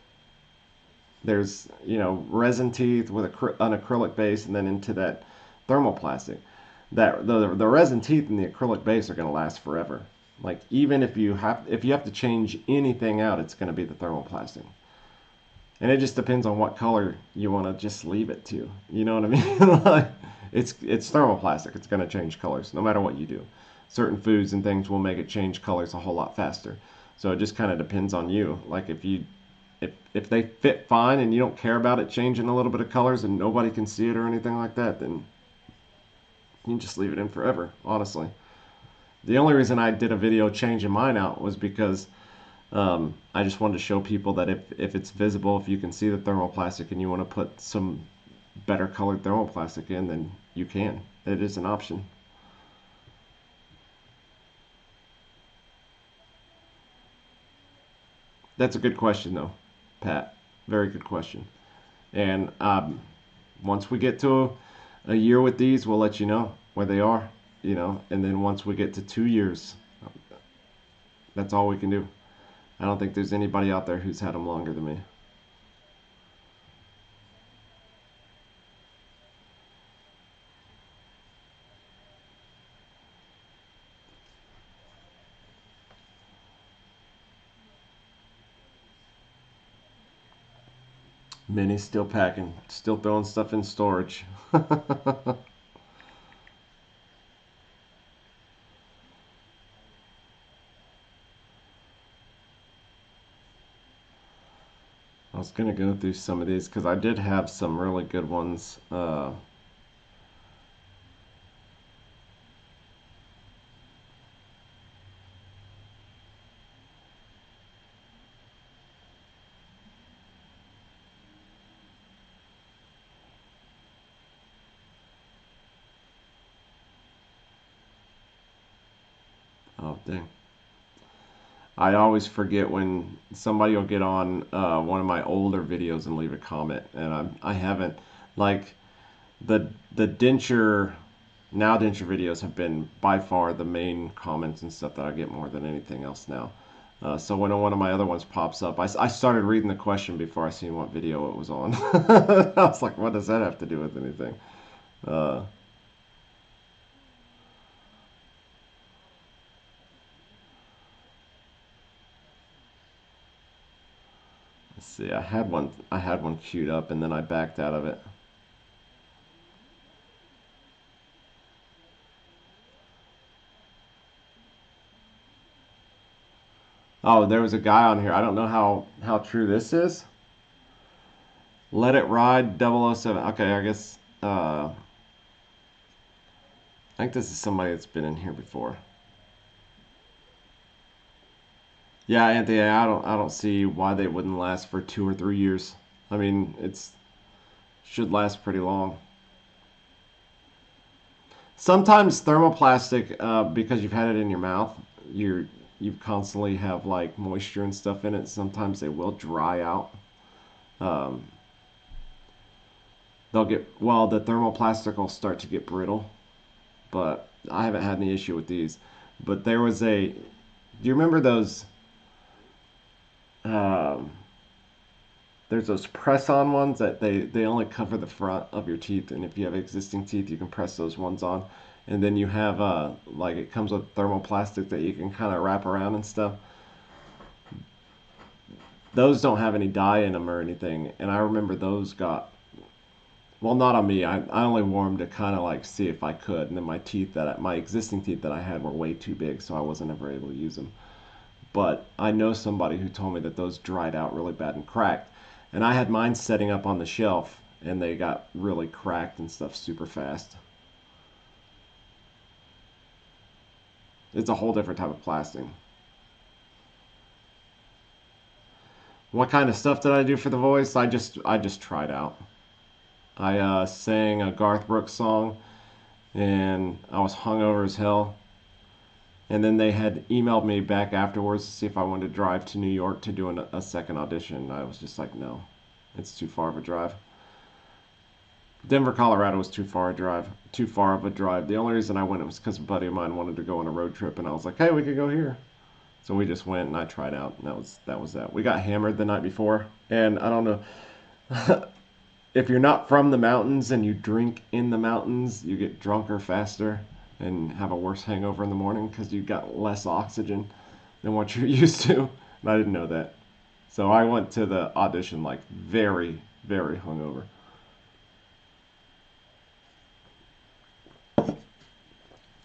There's, resin teeth with an acrylic base, and then into that thermoplastic. That the resin teeth and the acrylic base are going to last forever. Like, even if you have to change anything out, it's going to be the thermoplastic. And it just depends on what color you want to just leave it to. You know what I mean? Like, it's thermoplastic. It's going to change colors no matter what you do. certain foods and things will make it change colors a whole lot faster. So it just kind of depends on you. Like if they fit fine and you don't care about it changing a little bit of colors and nobody can see it or anything like that, then you can just leave it in forever, honestly. The only reason I did a video changing mine out was because I just wanted to show people that if it's visible, if you can see the thermoplastic and you want to put some better colored thermoplastic in, then you can. It is an option. That's a good question, though, Pat. Very good question. And once we get to a year with these, we'll let you know where they are, you know. And then once we get to 2 years, that's all we can do. I don't think there's anybody out there who's had them longer than me. Minnie's still packing, still throwing stuff in storage. I was going to go through some of these because I did have some really good ones. Oh, dang. I always forget when somebody will get on one of my older videos and leave a comment, and I haven't, like, the Denture, now Denture videos have been by far the main comments and stuff that I get more than anything else now. So when one of my other ones pops up, I started reading the question before I seen what video it was on. I was like, what does that have to do with anything? Uh, let's see, I had one queued up and then I backed out of it. Oh, there was a guy on here. I don't know how true this is. Let It Ride 007. Okay, I think this is somebody that's been in here before. Yeah, Anthony, I don't see why they wouldn't last for 2 or 3 years. I mean, it's should last pretty long. Sometimes thermoplastic, because you've had it in your mouth, you constantly have like moisture and stuff in it. Sometimes they will dry out. Um, the thermoplastic will start to get brittle, but I haven't had any issue with these. But do you remember those? Um, there's those press-on ones that they only cover the front of your teeth, and if you have existing teeth, you can press those ones on. And then you have like it comes with thermoplastic that you can kind of wrap around and stuff. Those don't have any dye in them or anything, and I remember those got, well, not on me. I only wore them to kind of like see if I could, and then my existing teeth that I had were way too big, so I wasn't ever able to use them. But I know somebody who told me that those dried out really bad and cracked. And I had mine setting up on the shelf, and they got really cracked and stuff super fast. It's a whole different type of plastic. What kind of stuff did I do for the voice? I just tried out. I sang a Garth Brooks song, and I was hungover as hell. And then they had emailed me back afterwards to see if I wanted to drive to New York to do a second audition. I was just like, no, it's too far of a drive. Denver, Colorado was too far of a drive. The only reason I went was because a buddy of mine wanted to go on a road trip, and I was like, hey, we could go here. So we just went and I tried out, and that was that. We got hammered the night before, and I don't know. If you're not from the mountains and you drink in the mountains, you get drunker faster and have a worse hangover in the morning because you got less oxygen than what you're used to. And I didn't know that. So I went to the audition like very, very hungover.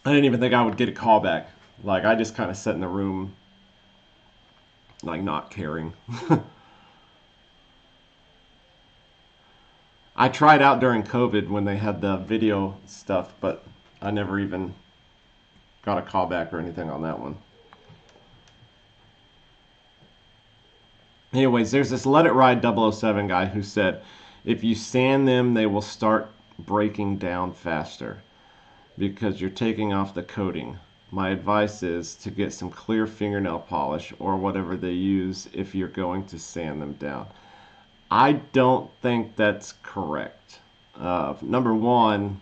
I didn't even think I would get a call back. Like, I just kind of sat in the room, like, not caring. I tried out during COVID when they had the video stuff, but I never even got a call back or anything on that one. Anyways, there's this Let It Ride 007 guy who said, if you sand them, they will start breaking down faster because you're taking off the coating. My advice is to get some clear fingernail polish or whatever they use if you're going to sand them down. I don't think that's correct. Number one,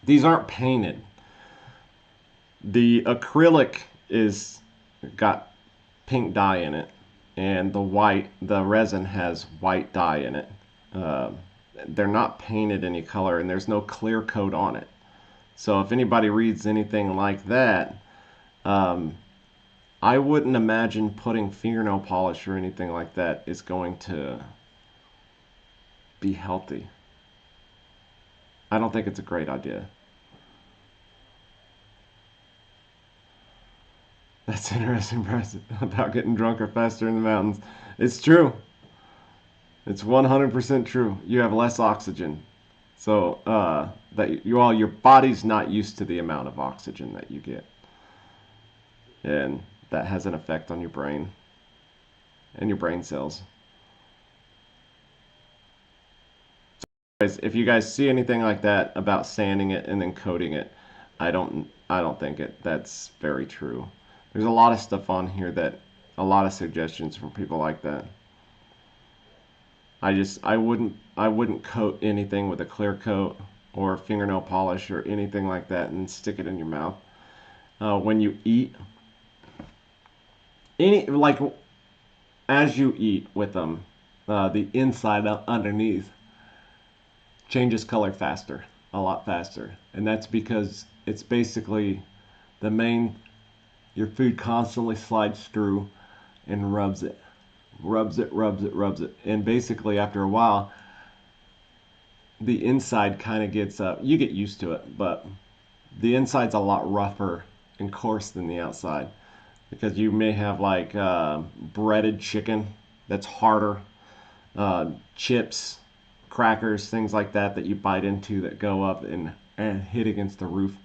these aren't painted. The acrylic is got pink dye in it, and the resin has white dye in it. Uh, they're not painted any color, and there's no clear coat on it. So if anybody reads anything like that, um, I wouldn't imagine putting fingernail polish or anything like that is going to be healthy. I don't think it's a great idea. That's interesting, Preston, about getting drunker faster in the mountains. It's true. It's 100% true. You have less oxygen. So your body's not used to the amount of oxygen that you get. And that has an effect on your brain and your brain cells. If you guys see anything like that about sanding it and then coating it, I don't think that's very true. There's a lot of stuff on here a lot of suggestions from people like that. I wouldn't coat anything with a clear coat or fingernail polish or anything like that and stick it in your mouth. When you eat, as you eat with them, the inside underneath changes color faster, a lot faster, and that's because it's basically your food constantly slides through and rubs it, and basically after a while, the inside kind of gets you get used to it, but the inside's a lot rougher and coarse than the outside because you may have like breaded chicken that's harder, chips, crackers, things like that you bite into that go up and hit against the roof.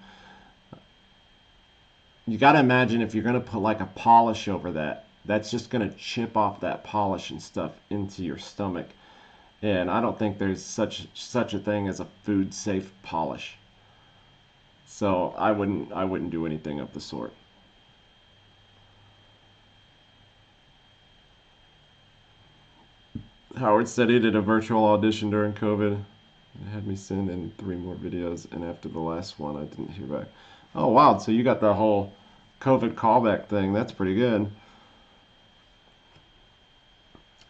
You got to imagine if you're going to put like a polish over that, that's just going to chip off that polish and stuff into your stomach. And I don't think there's such a thing as a food safe polish. So I wouldn't do anything of the sort. Howard said he did a virtual audition during COVID. It had me send in 3 more videos, and after the last one, I didn't hear back. Oh, wow. So you got the whole COVID callback thing. That's pretty good.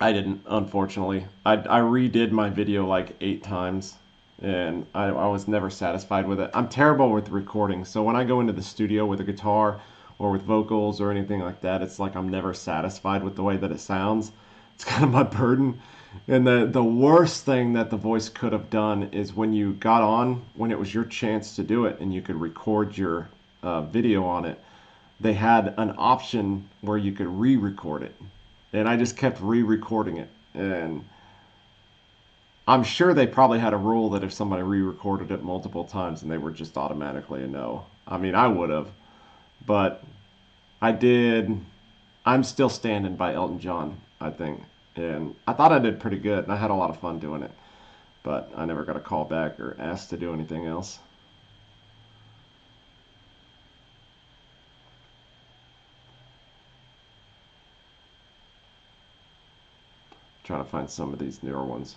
I didn't, unfortunately. I redid my video like 8 times, and I was never satisfied with it. I'm terrible with recording, so when I go into the studio with a guitar or with vocals or anything like that, it's like I'm never satisfied with the way that it sounds. It's kind of my burden. And the worst thing that the voice could have done is when you got on, when it was your chance to do it and you could record your video on it, they had an option where you could re-record it. And I just kept re-recording it. And I'm sure they probably had a rule that if somebody re-recorded it multiple times and they were just automatically a no. I mean, I would have. But I did. I'm still standing by Elton John, I think. And I thought I did pretty good. And I had a lot of fun doing it. But I never got a call back or asked to do anything else. Trying to find some of these newer ones.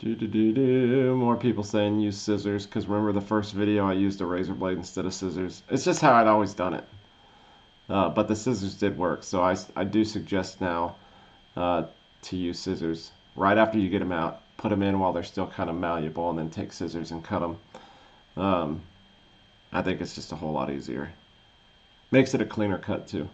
More people saying use scissors because remember the first video I used a razor blade instead of scissors. It's just how I'd always done it. But the scissors did work, so I do suggest now to use scissors right after you get them out. Put them in while they're still kind of malleable, and then take scissors and cut them. I think it's just a whole lot easier. Makes it a cleaner cut too.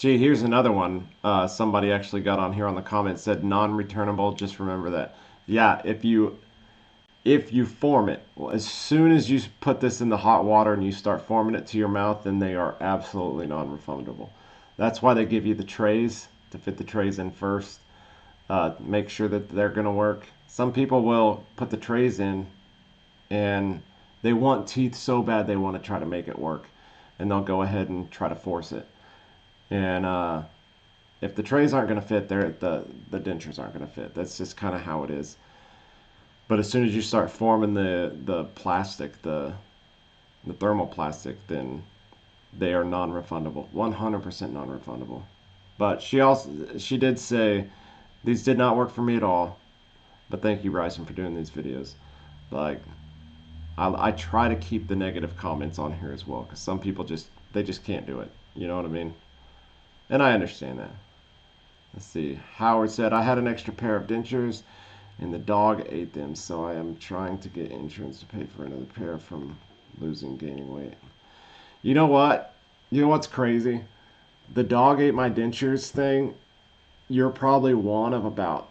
Gee, here's another one. Somebody actually got on here on the comments, said non-returnable. Just remember that. Yeah, if you form it, well, as soon as you put this in the hot water and you start forming it to your mouth, then they are absolutely non-refundable. That's why they give you the trays to fit the trays in first. Make sure that they're going to work. Some people will put the trays in and they want teeth so bad they want to try to make it work, and they'll go ahead and try to force it. And if the trays aren't going to fit, the dentures aren't going to fit. That's just kind of how it is. But as soon as you start forming the plastic, the thermoplastic, then they are non-refundable, 100% non-refundable. But she did say these did not work for me at all. But thank you, Bryson, for doing these videos. Like, I try to keep the negative comments on here as well, because some people just can't do it. You know what I mean? And I understand that. Let's see. Howard said, I had an extra pair of dentures and the dog ate them, so I am trying to get insurance to pay for another pair from gaining weight. You know what? You know what's crazy? The dog ate my dentures thing. You're probably one of about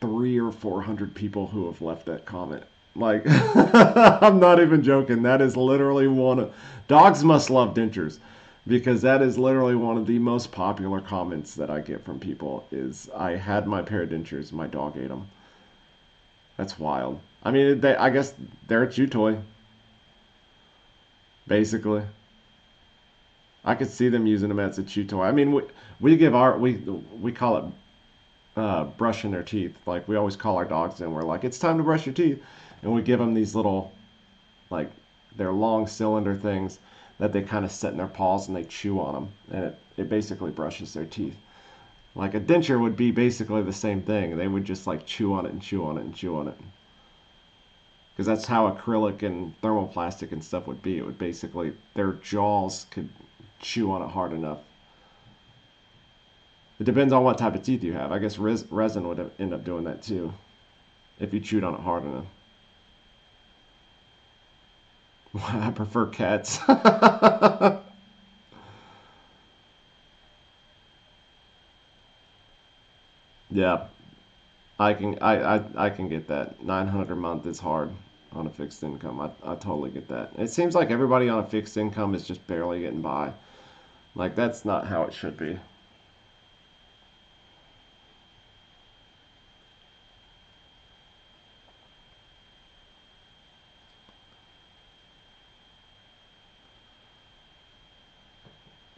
300 or 400 people who have left that comment. Like, I'm not even joking. That is literally one of... Dogs must love dentures, because that is literally one of the most popular comments that I get from people is, I had my pair of dentures, my dog ate them. That's wild. I mean, I guess they're a chew toy, basically. I could see them using them as a chew toy. I mean, we call it brushing their teeth. Like, we always call our dogs in. We're like, it's time to brush your teeth. And we give them these little, like, they're long cylinder things that they kind of set in their paws and they chew on them. And it basically brushes their teeth. Like a denture would be basically the same thing. They would just like chew on it and chew on it and chew on it. Because that's how acrylic and thermoplastic and stuff would be. It would basically, their jaws could chew on it hard enough. It depends on what type of teeth you have. I guess resin would end up doing that too, if you chewed on it hard enough. I prefer cats. Yeah, I can get that. 900 a month is hard on a fixed income. I totally get that. It seems like everybody on a fixed income is just barely getting by. Like, that's not how it should be.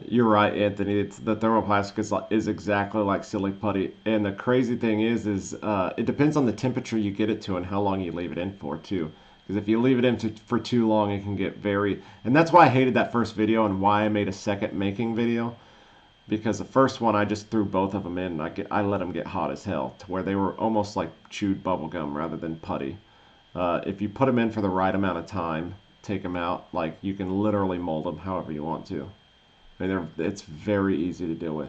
You're right, Anthony. It's the thermoplastic is exactly like silly putty. And the crazy thing is it depends on the temperature you get it to and how long you leave it in for too. Because if you leave it in for too long, it can get very. And that's why I hated that first video and why I made a second making video. Because the first one I just threw both of them in and I let them get hot as hell to where they were almost like chewed bubble gum rather than putty. If you put them in for the right amount of time, take them out, like you can literally mold them however you want to. I mean, it's very easy to deal with.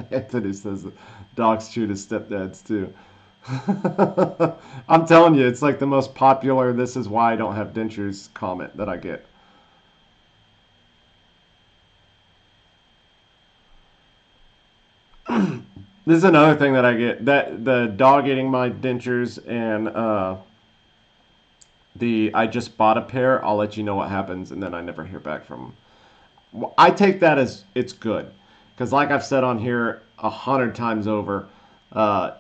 Anthony says that dogs chew to stepdads too. I'm telling you, it's like the most popular "this is why I don't have dentures" comment that I get. This is another thing that I get, that the dog eating my dentures and the I just bought a pair, I'll let you know what happens, and then I never hear back from them. I take that as it's good, because like I've said on here 100 times over,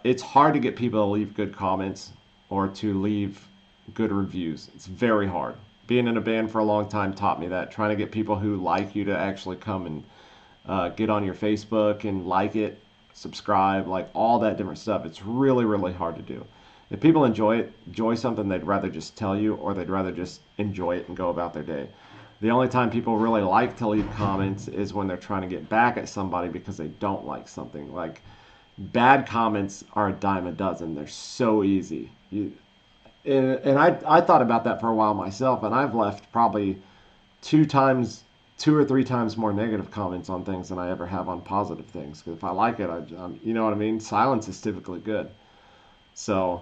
it's hard to get people to leave good comments or to leave good reviews. It's very hard. Being in a band for a long time taught me that. Trying to get people who like you to actually come and get on your Facebook and like it, subscribe, like all that different stuff. It's really, really hard to do. If people enjoy something, they'd rather just tell you, or they'd rather just enjoy it and go about their day. The only time people really like to leave comments is when they're trying to get back at somebody because they don't like something. Like, bad comments are a dime a dozen. They're so easy. And I thought about that for a while myself, and I've left probably two 2 or 3 times more negative comments on things than I ever have on positive things. Because if I like it, you know what I mean? Silence is typically good. So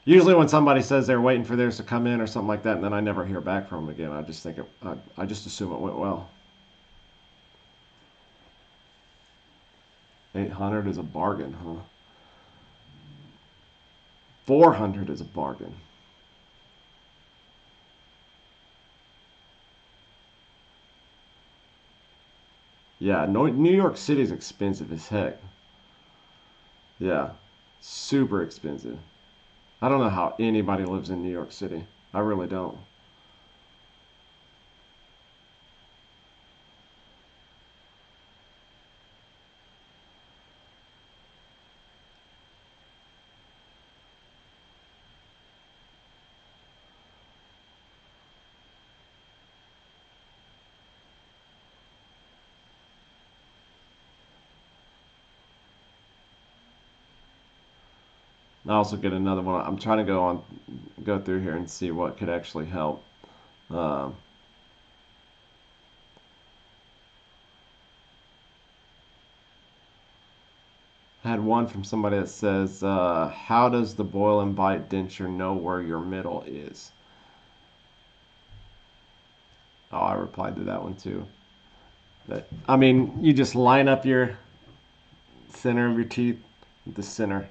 usually when somebody says they're waiting for theirs to come in or something like that, and then I never hear back from them again, I just think I just assume it went well. 800 is a bargain, huh? 400 is a bargain. Yeah, New York City is expensive as heck. Yeah, super expensive. I don't know how anybody lives in New York City. I really don't. I also get another one. I'm trying to go through here and see what could actually help. Um, I had one from somebody that says, how does the boil and bite denture know where your middle is? Oh, I replied to that one too. I mean, you just line up your center of your teeth with the center.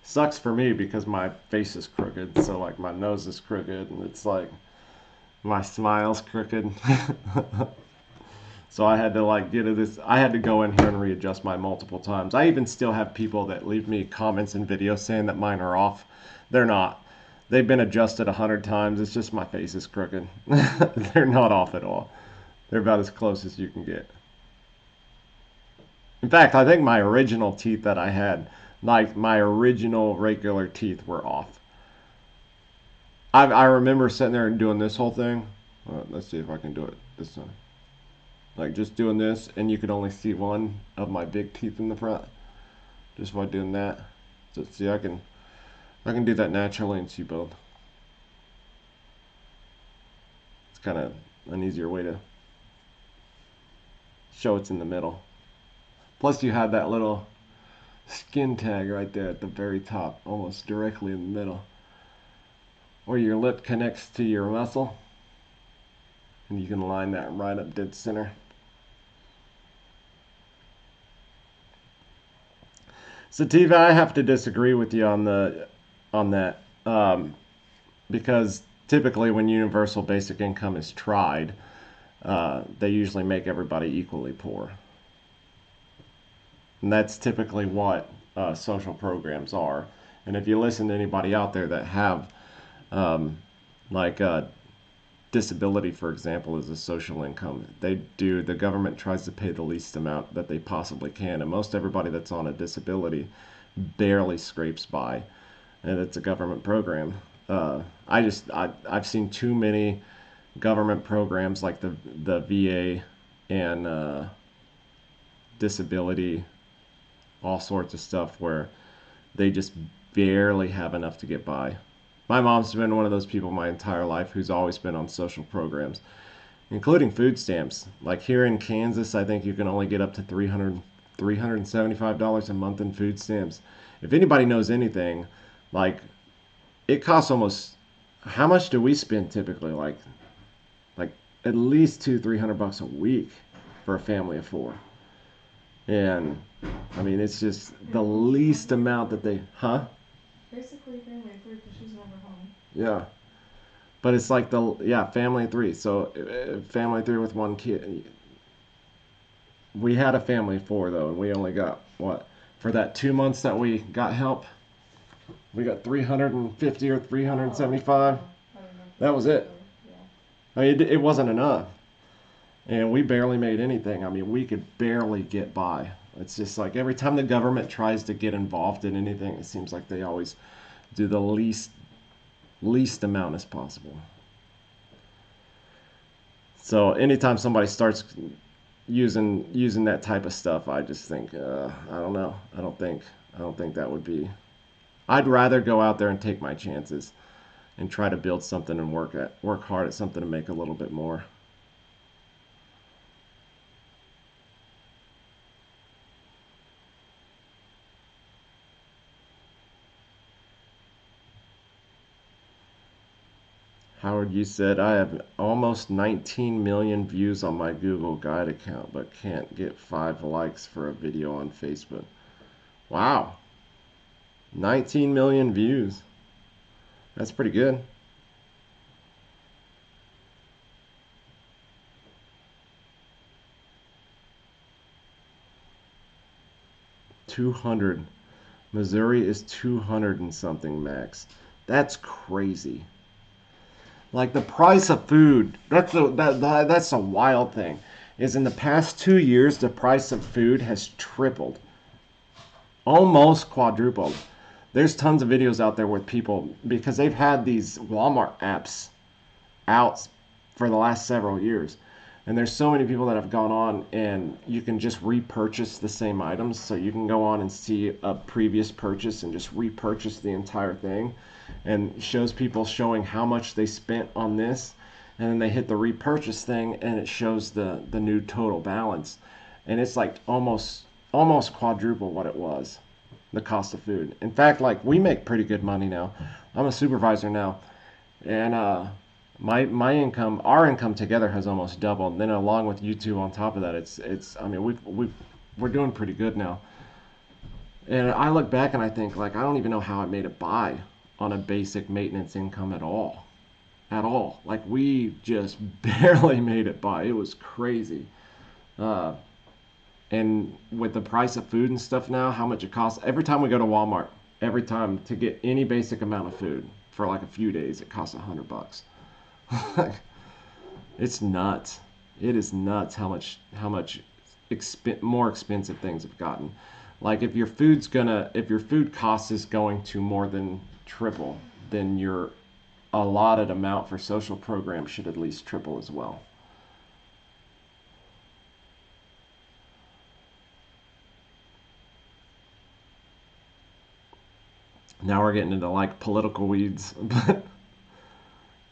Sucks for me because my face is crooked, so like my nose is crooked, and it's like my smile's crooked. So I had to like I had to go in here and readjust mine multiple times. I even still have people that leave me comments and videos saying that mine are off. They're not. They've been adjusted 100 times. It's just my face is crooked. They're not off at all. They're about as close as you can get. In fact, I think my original teeth that I had, like my original regular teeth, were off. I remember sitting there and doing this whole thing. Let's see if I can do it this time. Like just doing this, and you could only see one of my big teeth in the front. Just by doing that. So see, I can do that naturally and see both. It's kind of an easier way to show it's in the middle. Plus you have that little skin tag right there at the very top, almost directly in the middle, where your lip connects to your muscle, and you can line that right up dead center. Sativa, I have to disagree with you on that, because typically when universal basic income is tried, they usually make everybody equally poor. And that's typically what social programs are. And if you listen to anybody out there that have, like disability, for example, is a social income, the government tries to pay the least amount that they possibly can. And most everybody that's on a disability barely scrapes by. And it's a government program. I've seen too many government programs like the VA and disability, all sorts of stuff where they just barely have enough to get by. My mom's been one of those people my entire life who's always been on social programs, including food stamps. Like here in Kansas, I think you can only get up to $375 a month in food stamps. If anybody knows anything, like it costs almost, how much do we spend typically? Like at least $200-300 a week for a family of 4. And I mean, it's just the least amount that they, Basically family of 3 because she's never home. Yeah. But it's like family of 3. So family of 3 with 1 kid. We had a family of 4 though, and we only got what? For that 2 months that we got help, we got 350 or 375. That was it. I mean, it wasn't enough. And we barely made anything. I mean, we could barely get by. It's just like every time the government tries to get involved in anything, it seems like they always do the least amount as possible. So anytime somebody starts using that type of stuff, I just think, I don't know. I don't think that would be. I'd rather go out there and take my chances and try to build something and work hard at something to make a little bit more. Howard, you said I have almost 19 million views on my Google Guide account, but can't get 5 likes for a video on Facebook. Wow, 19 million views. That's pretty good. 200. Missouri is 200 and something max. That's crazy. Like the price of food, that's a wild thing. Is in the past 2 years, the price of food has tripled, almost quadrupled. There's tons of videos out there with people because they've had these Walmart apps out for the last several years. And there's so many people that have gone on and you can just repurchase the same items. So you can go on and see a previous purchase and just repurchase the entire thing. And shows people showing how much they spent on this. And then they hit the repurchase thing and it shows the new total balance. And it's like almost quadruple what it was, the cost of food. In fact, like we make pretty good money now. I'm a supervisor now. And my income, our income together has almost doubled. And then along with YouTube on top of that, it's I mean we're doing pretty good now. And I look back and I think like I don't even know how I made it by on a basic maintenance income at all. At all. Like we just barely made it by. It was crazy. Uh, and with the price of food and stuff now, how much it costs every time we go to Walmart, every time to get any basic amount of food for like a few days, it costs $100. It's nuts. It is nuts how much more expensive things have gotten. Like if your food cost is going to more than triple, then your allotted amount for social programs should at least triple as well. Now we're getting into like political weeds. But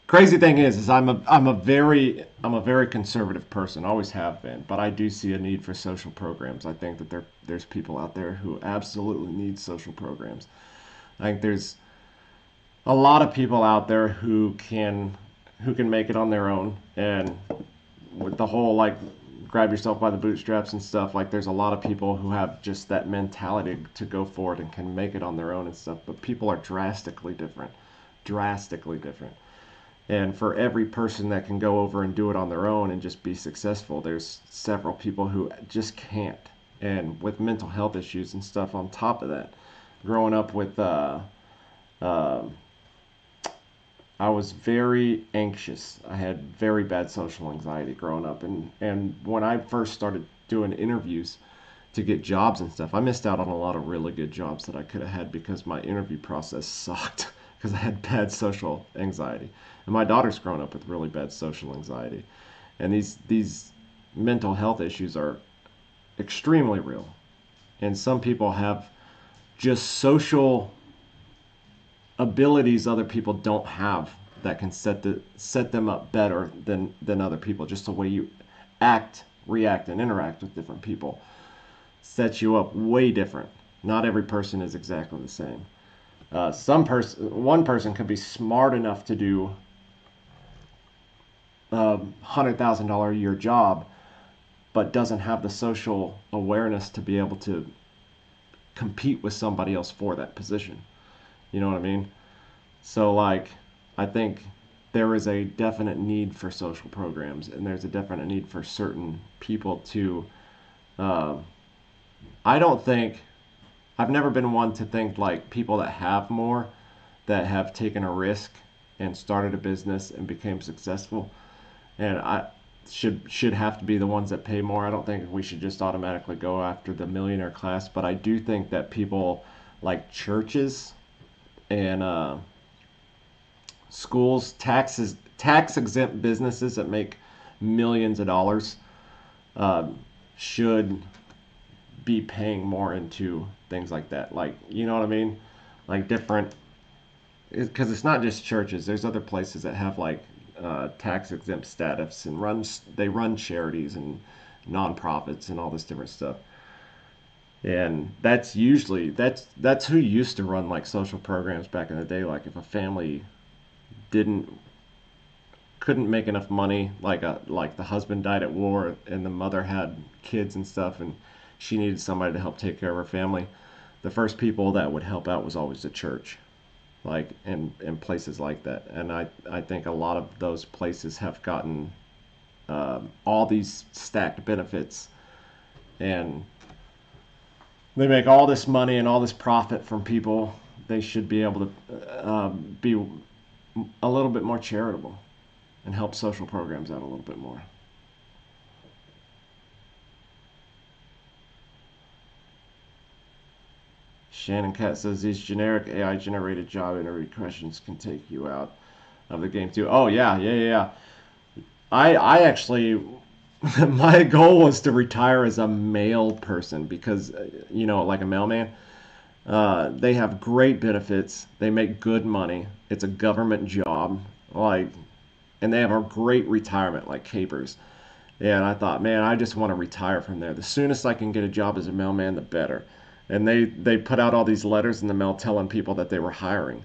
crazy thing is I'm a very conservative person, always have been, but I do see a need for social programs. I think that there's people out there who absolutely need social programs. I think there's a lot of people out there who can make it on their own, and with the whole like grab yourself by the bootstraps and stuff, like there's a lot of people who have just that mentality to go for it and can make it on their own and stuff, but people are drastically different. And for every person that can go over and do it on their own and just be successful, there's several people who just can't. And with mental health issues and stuff on top of that, growing up with, uh, I was very anxious. I had very bad social anxiety growing up. And when I first started doing interviews to get jobs and stuff, I missed out on a lot of really good jobs that I could have had because my interview process sucked because I had bad social anxiety. And my daughter's grown up with really bad social anxiety. And these mental health issues are extremely real. And some people have just social abilities other people don't have that can set them up better than other people. Just the way you act, react, and interact with different people sets you up way different. Not every person is exactly the same. One person could be smart enough to do a $100,000 a year job, but doesn't have the social awareness to be able to compete with somebody else for that position. You know what I mean? So, like, I think there is a definite need for social programs, and there's a definite need for certain people to. Uh, I don't think. I've never been one to think like people that have more, that have taken a risk and started a business and became successful, and I should have to be the ones that pay more. I don't think we should just automatically go after the millionaire class, but I do think that people like churches and schools, tax exempt businesses that make millions of dollars should be paying more into things like that. Like, you know what I mean? Like different, because it's not just churches. There's other places that have like tax exempt status and they run charities and nonprofits and all this different stuff. And that's who used to run like social programs back in the day. Like if a family didn't couldn't make enough money, like the husband died at war and the mother had kids and stuff, and she needed somebody to help take care of her family. The first people that would help out was always the church, like in places like that. And I think a lot of those places have gotten all these stacked benefits, and they make all this money and all this profit from people. They should be able to be a little bit more charitable and help social programs out a little bit more. Shannon Cat says these generic AI generated job interview questions can take you out of the game too. Oh yeah, yeah, yeah, yeah. I actually my goal was to retire as a mail person because like a mailman. They have great benefits. They make good money. It's a government job, like, and they have a great retirement, like capers. And I thought, man, I just want to retire from there. The soonest I can get a job as a mailman, the better. And they put out all these letters in the mail telling people that they were hiring.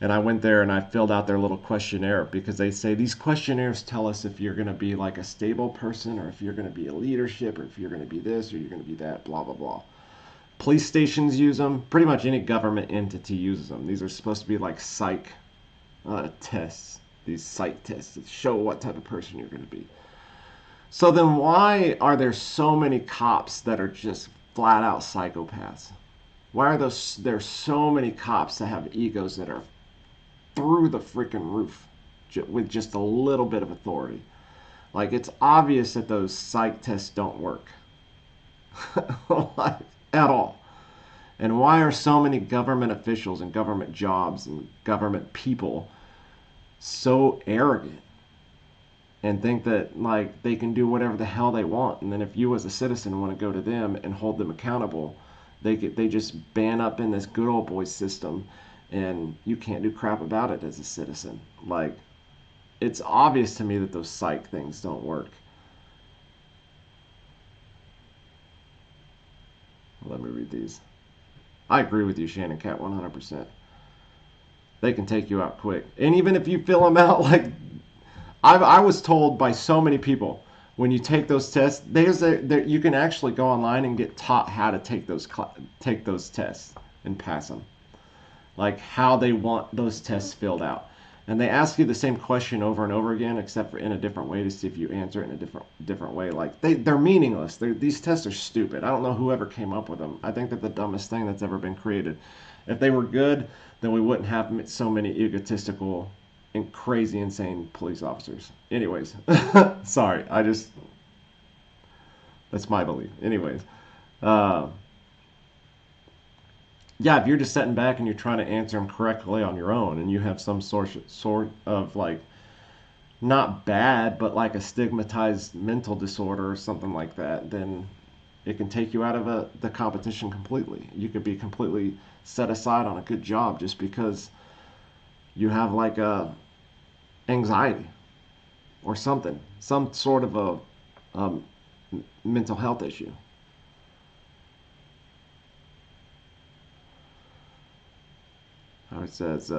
And I went there and I filled out their little questionnaire because they say these questionnaires tell us if you're going to be like a stable person or if you're going to be a leadership or if you're going to be this or you're going to be that, blah, blah, blah. Police stations use them. Pretty much any government entity uses them. These are supposed to be like psych tests, these psych tests that show what type of person you're going to be. So then why are there so many cops that are just flat out psychopaths? Why are there so many cops that have egos that are through the freaking roof with just a little bit of authority? Like, it's obvious that those psych tests don't work. Like, at all. And why are so many government officials and government jobs and government people so arrogant and think that like they can do whatever the hell they want? And then if you as a citizen want to go to them and hold them accountable, they just ban up in this good old boy system, and you can't do crap about it as a citizen. Like, it's obvious to me that those psych things don't work. Let me read these. I agree with you, Shannon Cat, 100%. They can take you out quick. And even if you fill them out, like, I was told by so many people, when you take those tests, you can actually go online and get taught how to take those tests and pass them. Like, how they want those tests filled out. And they ask you the same question over and over again, except for in a different way to see if you answer it in a different way. Like, they're meaningless. These tests are stupid. I don't know whoever came up with them. I think they're the dumbest thing that's ever been created. If they were good, then we wouldn't have so many egotistical and crazy, insane police officers. Anyways, sorry. That's my belief. Anyways, uh, yeah, if you're just sitting back and you're trying to answer them correctly on your own, and you have some sort of like not bad, but like a stigmatized mental disorder or something like that, then it can take you out of the competition completely. You could be completely set aside on a good job just because you have like a anxiety or something, some sort of a mental health issue. It says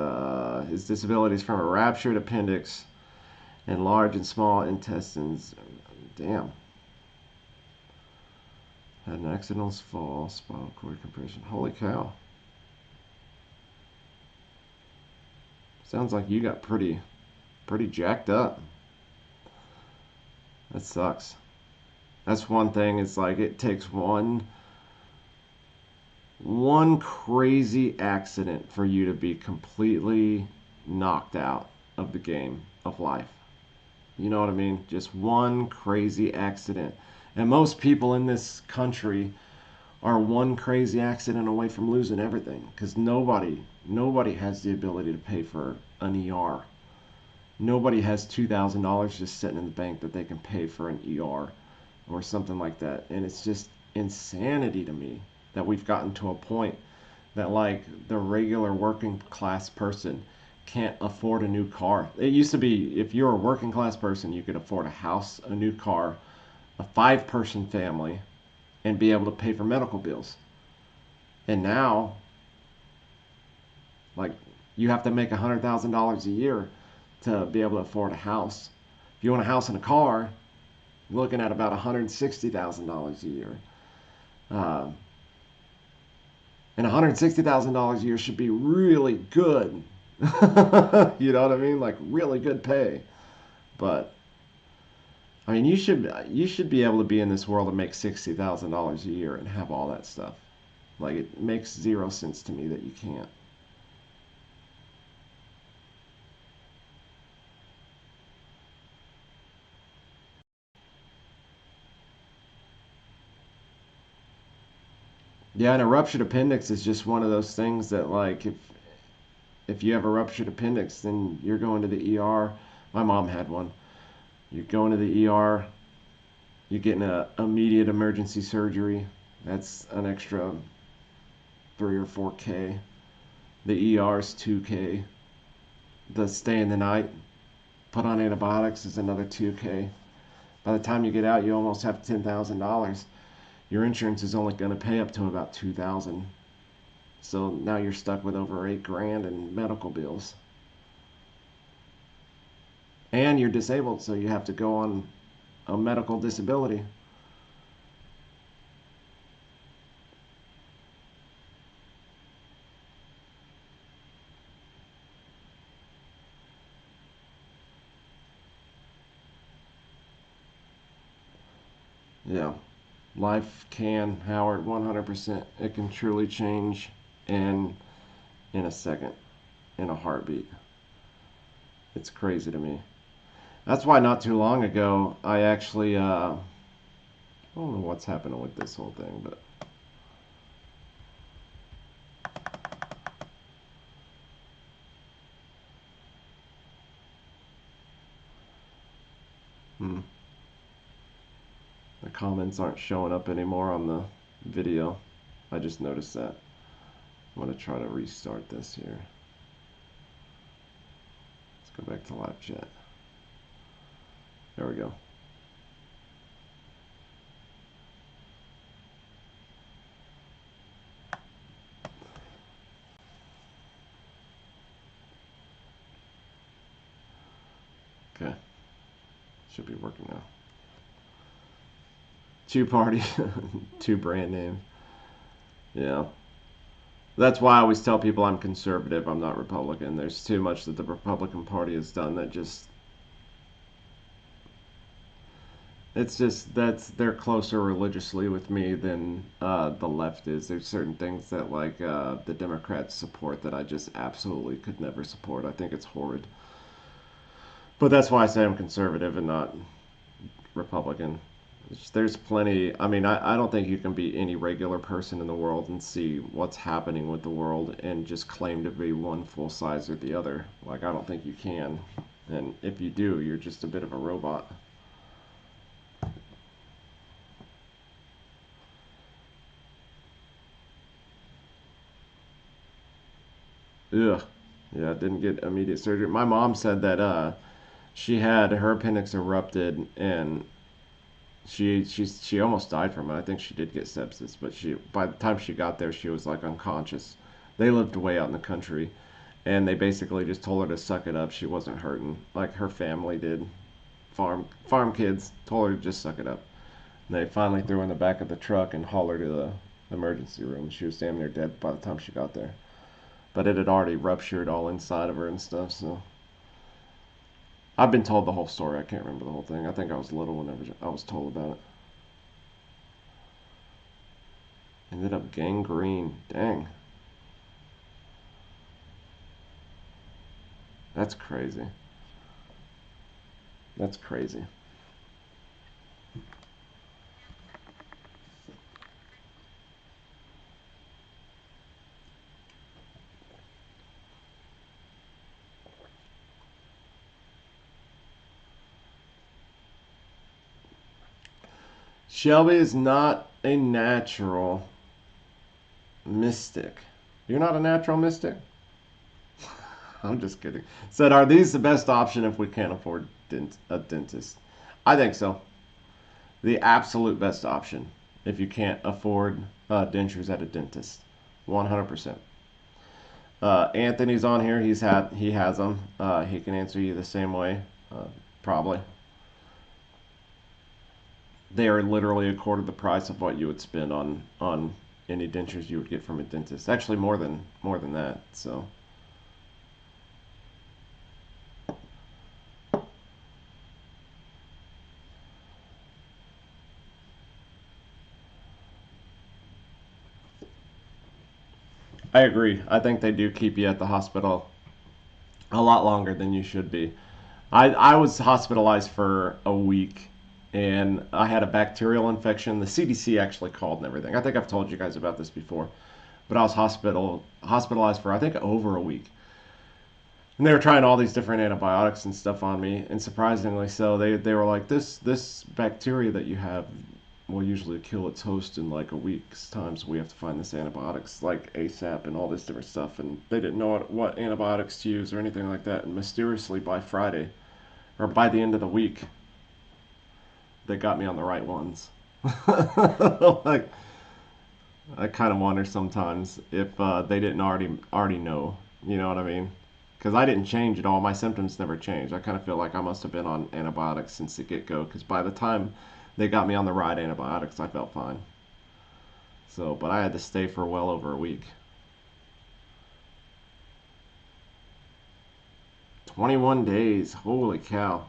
his disability is from a ruptured appendix and large and small intestines. Damn. Had an accidental fall, spinal cord compression. Holy cow. Sounds like you got pretty jacked up. That sucks. That's one thing. It's like it takes one crazy accident for you to be completely knocked out of the game of life. You know what I mean? Just one crazy accident. And most people in this country are one crazy accident away from losing everything, because nobody has the ability to pay for an ER. Nobody has $2,000 just sitting in the bank that they can pay for an ER or something like that. And it's just insanity to me that we've gotten to a point that like the regular working class person can't afford a new car. It used to be if you're a working class person, you could afford a house, a new car, a 5-person family, and be able to pay for medical bills. And now, like, you have to make $100,000 a year to be able to afford a house you want a house and a car, you're looking at about $160,000 a year. Uh, and $160,000 a year should be really good. You know what I mean? Like really good pay. But I mean, you should be able to be in this world and make $60,000 a year and have all that stuff. Like it makes zero sense to me that you can't. Yeah, and a ruptured appendix is just one of those things that like if you have a ruptured appendix, then you're going to the ER. My mom had one. You're going to the ER. You're getting a immediate emergency surgery. That's an extra 3 or 4K. The ER's 2K. The stay in the night, put on antibiotics is another 2K. By the time you get out, you almost have $10,000. Your insurance is only going to pay up to about 2,000. So now you're stuck with over 8 grand in medical bills. And you're disabled, so you have to go on a medical disability. Yeah. Life can, Howard, 100%. It can truly change in a second, in a heartbeat. It's crazy to me. That's why not too long ago I actually I don't know what's happening with this whole thing, but hmm, the comments aren't showing up anymore on the video. I just noticed that. I'm gonna try to restart this here. Let's go back to live chat. There we go. Okay. Should be working now. Two party, two brand names. Yeah. That's why I always tell people I'm conservative. I'm not Republican. There's too much that the Republican Party has done that just it's just that's they're closer religiously with me than the left is. There's certain things that like the Democrats support that I just absolutely could never support. I think it's horrid. But that's why I say I'm conservative and not Republican. There's plenty. I mean, I don't think you can be any regular person in the world and see what's happening with the world and just claim to be one full size or the other. Like, I don't think you can. And if you do, you're just a bit of a robot. Ugh. Yeah, didn't get immediate surgery. My mom said that she had her appendix erupted and she almost died from it. I think she did get sepsis, but she by the time she got there, she was like unconscious. They lived way out in the country, and they basically just told her to suck it up. She wasn't hurting like her family did. Farm kids told her to just suck it up. And they finally threw her in the back of the truck and hauled her to the emergency room. She was damn near dead by the time she got there, but it had already ruptured all inside of her and stuff. So I've been told the whole story. I can't remember the whole thing. I think I was little whenever I was told about it. Ended up gangrene. Dang. That's crazy. That's crazy. Shelby is not a natural mystic. You're not a natural mystic? I'm just kidding. Said, are these the best option if we can't afford a dentist? I think so. The absolute best option if you can't afford dentures at a dentist. 100%. Anthony's on here. He has them. He can answer you the same way, probably. they are literally a quarter the price of what you would spend on any dentures you would get from a dentist. Actually, more than that. So. I agree. I think they do keep you at the hospital a lot longer than you should be. I was hospitalized for a week and I had a bacterial infection. The CDC actually called and everything. I think I've told you guys about this before. But I was hospitalized for I think over a week. And they were trying all these different antibiotics and stuff on me, and surprisingly so, they were like, this bacteria that you have will usually kill its host in like a week's time, so we have to find this antibiotics like ASAP and all this different stuff. And they didn't know what antibiotics to use or anything like that. And mysteriously by Friday, or by the end of the week, they got me on the right ones. Like, I kind of wonder sometimes if they didn't already know. You know what I mean? Because I didn't change at all. My symptoms never changed. I kind of feel like I must have been on antibiotics since the get-go. Because by the time they got me on the right antibiotics, I felt fine. So, but I had to stay for well over a week. 21 days. Holy cow.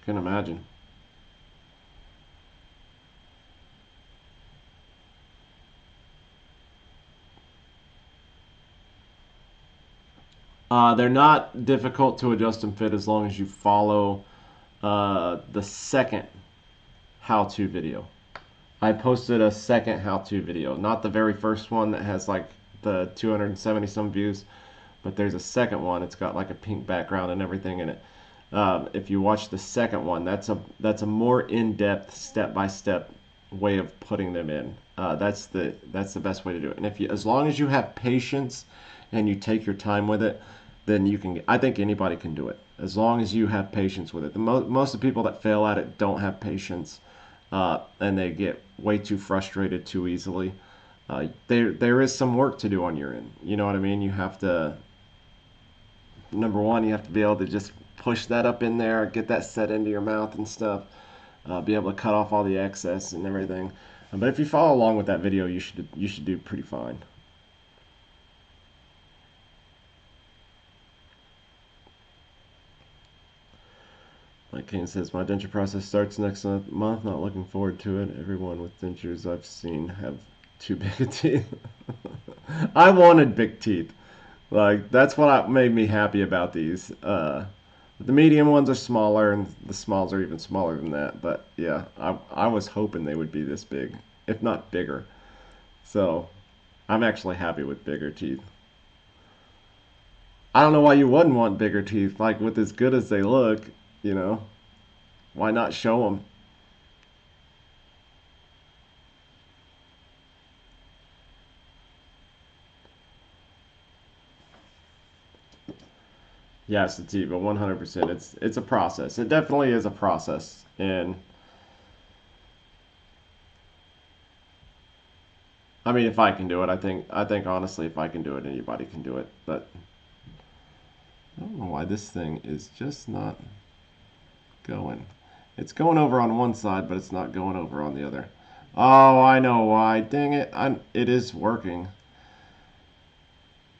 Can imagine. They're not difficult to adjust and fit as long as you follow the second how-to video. I posted a second how-to video, not the very first one that has like the 270 some views, but there's a second one. It's got like a pink background and everything in it. If you watch the second one, that's a more in-depth, step-by-step way of putting them in. That's the best way to do it. And if you, as long as you have patience and you take your time with it, then you can. I think anybody can do it as long as you have patience with it. Most of the people that fail at it don't have patience, and they get way too frustrated too easily. There is some work to do on your end. You know what I mean? You have to, number one, you have to be able to just push that up in there, get that set into your mouth and stuff, be able to cut off all the excess and everything. But if you follow along with that video, you should do pretty fine. Like Kane says, my denture process starts next month. Not looking forward to it. Everyone with dentures I've seen have too big a teeth. I wanted big teeth. Like, that's what made me happy about these. The medium ones are smaller, and the smalls are even smaller than that. But yeah, I was hoping they would be this big, if not bigger. So I'm actually happy with bigger teeth. I don't know why you wouldn't want bigger teeth. Like, with as good as they look, you know, why not show them? Yes, it's even 100%. It's a process. It definitely is a process, and I mean, if I can do it, I think honestly, if I can do it, anybody can do it. But I don't know why this thing is just not going. It's going over on one side, but it's not going over on the other. Oh, I know why. Dang it. It is working.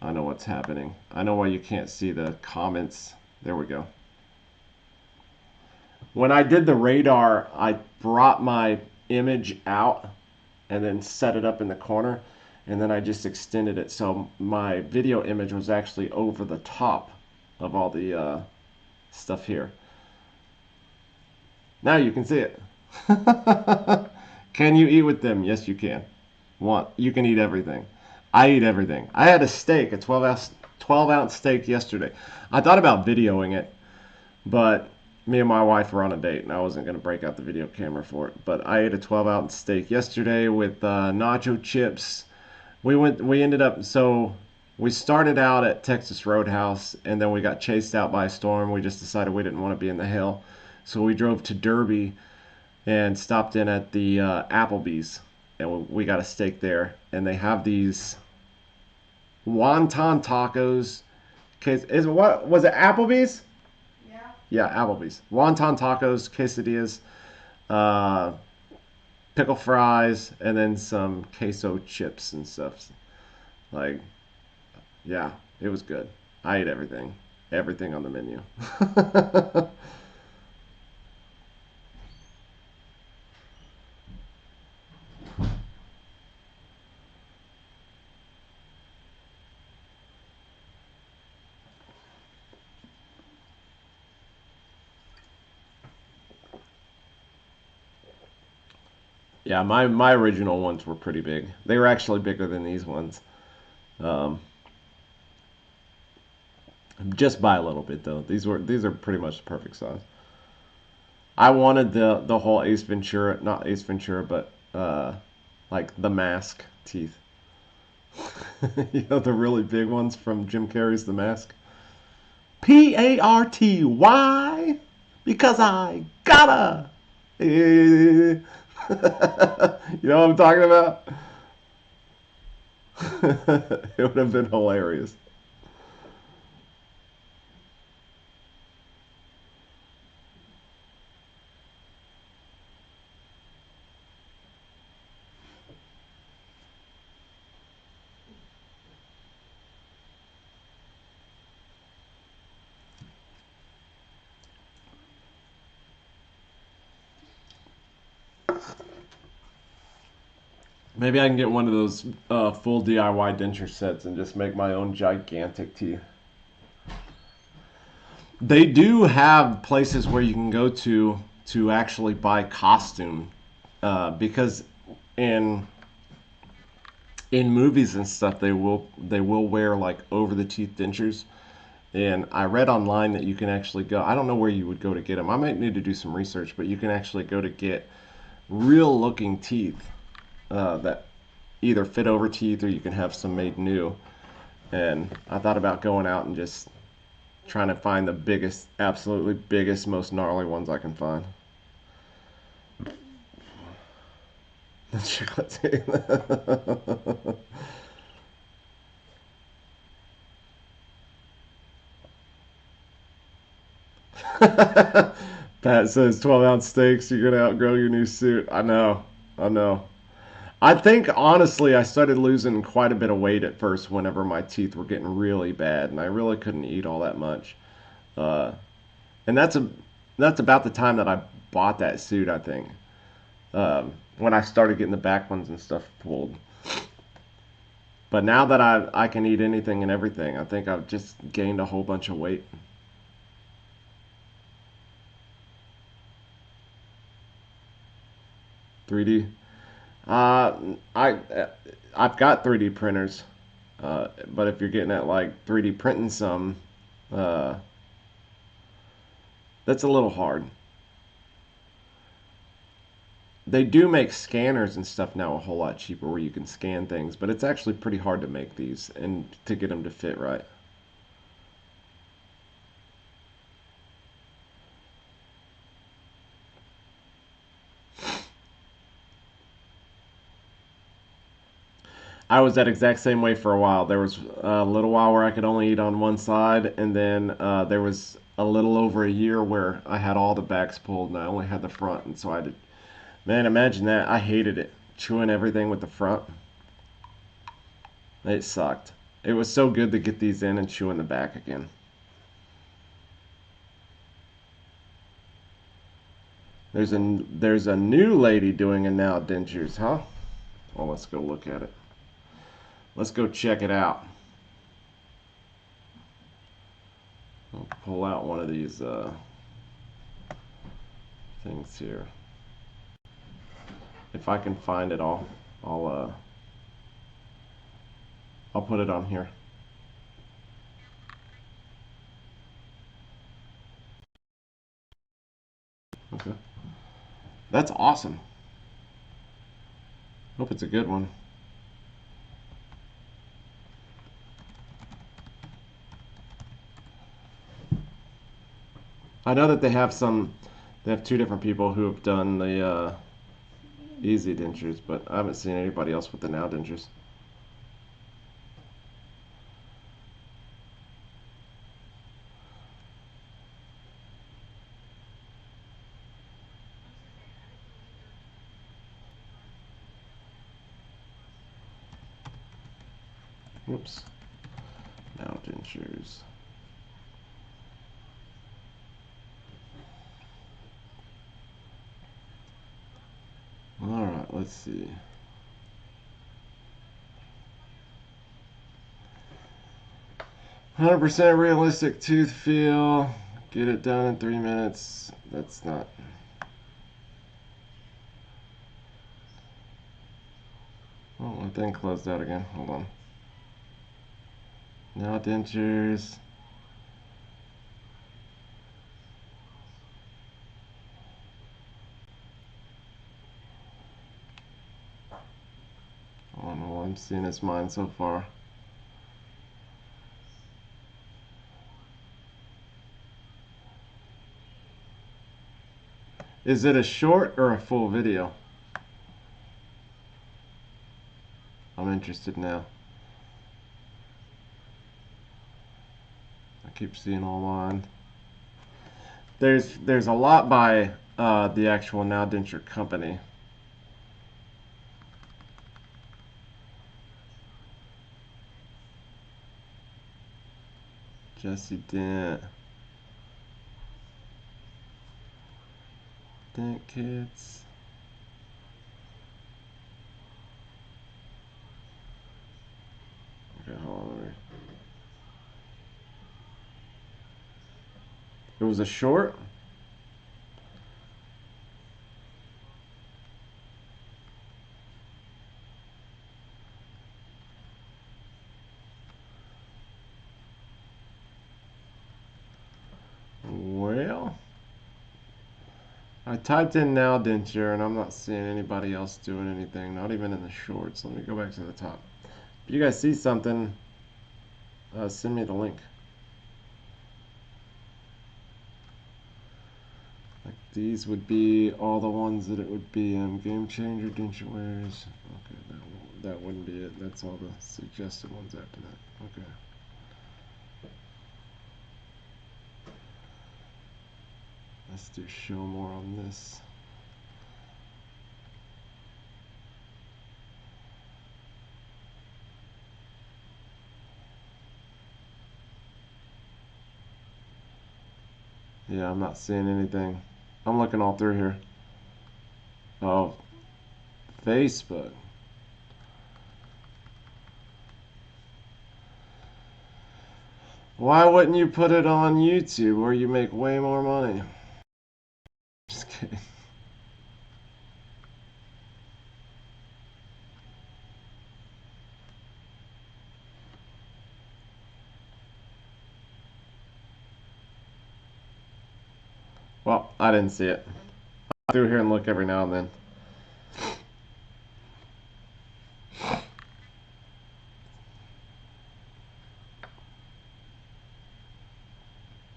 I know what's happening. I know why you can't see the comments. There we go. When I did the radar, I brought my image out and then set it up in the corner, and then I just extended it so my video image was actually over the top of all the stuff here. Now you can see it. Can you eat with them? Yes, you can. You can eat everything. I eat everything. I had a steak, a 12-ounce steak yesterday. I thought about videoing it, but me and my wife were on a date, and I wasn't going to break out the video camera for it. But I ate a 12-ounce steak yesterday with nacho chips. We ended up, so we started out at Texas Roadhouse, and then we got chased out by a storm. We just decided we didn't want to be in the hail. So we drove to Derby and stopped in at the Applebee's, and we got a steak there. And they have these wonton tacos. What was it? Applebee's? Yeah. Yeah, Applebee's. Wonton tacos, quesadillas, uh, pickle fries, and then some queso chips and stuff. Like, yeah, it was good. I ate everything, everything on the menu. Yeah, my original ones were pretty big. They were actually bigger than these ones. Um, just by a little bit though. These are pretty much the perfect size. I wanted the whole Ace Ventura, not Ace Ventura, but like the mask teeth. You know, the really big ones from Jim Carrey's The Mask. Party, because I gotta. You know what I'm talking about? It would have been hilarious. Maybe I can get one of those full DIY denture sets and just make my own gigantic teeth. They do have places where you can go to actually buy costume because in in movies and stuff they will wear like over the teeth dentures. And I read online that you can actually go. I don't know where you would go to get them. I might need to do some research, but you can actually go to get real looking teeth that either fit over teeth or you can have some made new. And I thought about going out and just trying to find the biggest, absolutely biggest, most gnarly ones I can find. The chocolate teeth. Pat says 12-ounce steaks, you're going to outgrow your new suit. I know. I know. I think honestly, I started losing quite a bit of weight at first whenever my teeth were getting really bad, and I really couldn't eat all that much. Uh, and that's about the time that I bought that suit, I think. When I started getting the back ones and stuff pulled. But now that I can eat anything and everything, I think I've just gained a whole bunch of weight. 3D. Uh, I I've got 3D printers, but if you're getting at like 3D printing some, uh, that's a little hard. They do make scanners and stuff now a whole lot cheaper where you can scan things, but it's actually pretty hard to make these and to get them to fit right. I was that exact same way for a while. There was a little while where I could only eat on one side, and then there was a little over a year where I had all the backs pulled and I only had the front, and so I did. Man, imagine that. I hated it. Chewing everything with the front. It sucked. It was so good to get these in and chew in the back again. There's a new lady doing it now, dentures, huh? Well, let's go look at it. Let's go check it out. I'll pull out one of these things here. If I can find it all, I'll I'll put it on here. Okay. That's awesome. Hope it's a good one. I know that they have two different people who have done the easy dentures, but I haven't seen anybody else with the now dentures. Whoops. Now dentures. Alright, let's see. "100% realistic tooth feel. Get it done in 3 minutes." That's not. Oh, my thing closed out again. Hold on. Now dentures. I don't know what I'm seeing is mine so far. Is it a short or a full video? I'm interested now. I keep seeing all mine. There's a lot by the actual Now Denture company. Jesse Dent. Dent Kits. Okay, hold on. It was a short? Well, I typed in Now Denture and I'm not seeing anybody else doing anything, not even in the shorts. Let me go back to the top. If you guys see something, send me the link. Like these would be all the ones that it would be in. Game Changer, Denture Wares. Okay, that wouldn't be it. That's all the suggested ones after that. Okay. Let's do show more on this. Yeah, I'm not seeing anything. I'm looking all through here. Oh, Facebook. Why wouldn't you put it on YouTube where you make way more money? Just kidding. Well, I didn't see it. I through here and look every now and then.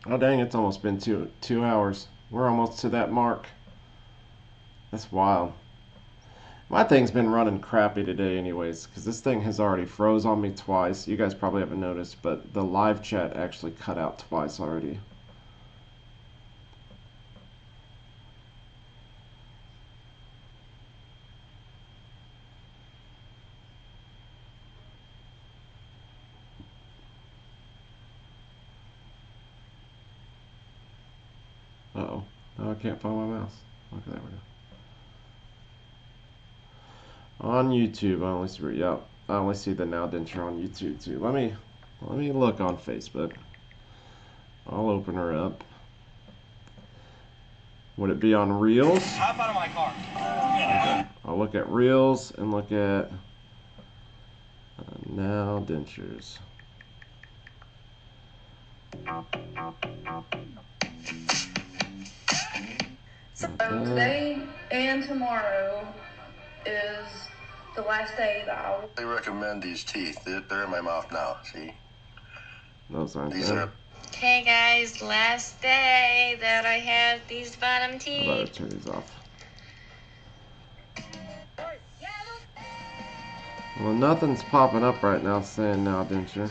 Oh dang, it's almost been two hours. We're almost to that mark. That's wild. My thing's been running crappy today anyways, because this thing has already froze on me twice. You guys probably haven't noticed, but the live chat actually cut out twice already. Uh-oh. Now I can't find my mouse. Okay, there we go. On YouTube, I only see, yeah, I only see the Now Denture on YouTube too. Let me look on Facebook. I'll open her up. Would it be on Reels? Hop out of my car. Okay. I'll look at Reels and look at Now Dentures. So today and tomorrow is the last day that I recommend these teeth. They're in my mouth now. See? Those aren't These them. are. Okay guys, last day that I have these bottom I better teeth. turn these off. Well, nothing's popping up right now saying Now Denture.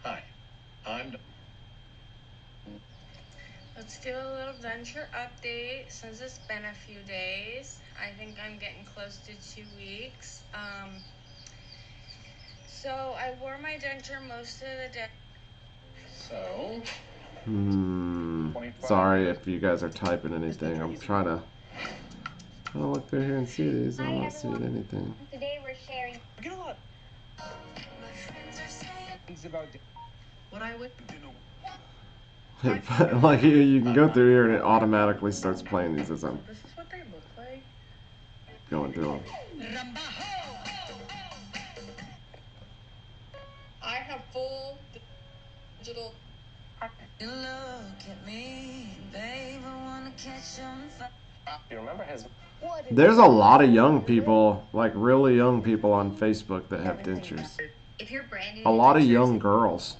Hi. I'm. Let's do a little denture update since it's been a few days. I think I'm getting close to 2 weeks. So I wore my denture most of the day. So, Sorry if you guys are typing anything. I'm trying to look through here and see these. I'm not seeing anything. Today we're sharing. get a lot. Things about What I would Like you can go through here and it automatically starts playing these as I'm This is what they look like. going through them. I have full digital. You look at me, babe, I wanna catch on fire. you remember his There's a lot of young people, like really young people on Facebook that have dentures. If you're brand new, A lot of young girls.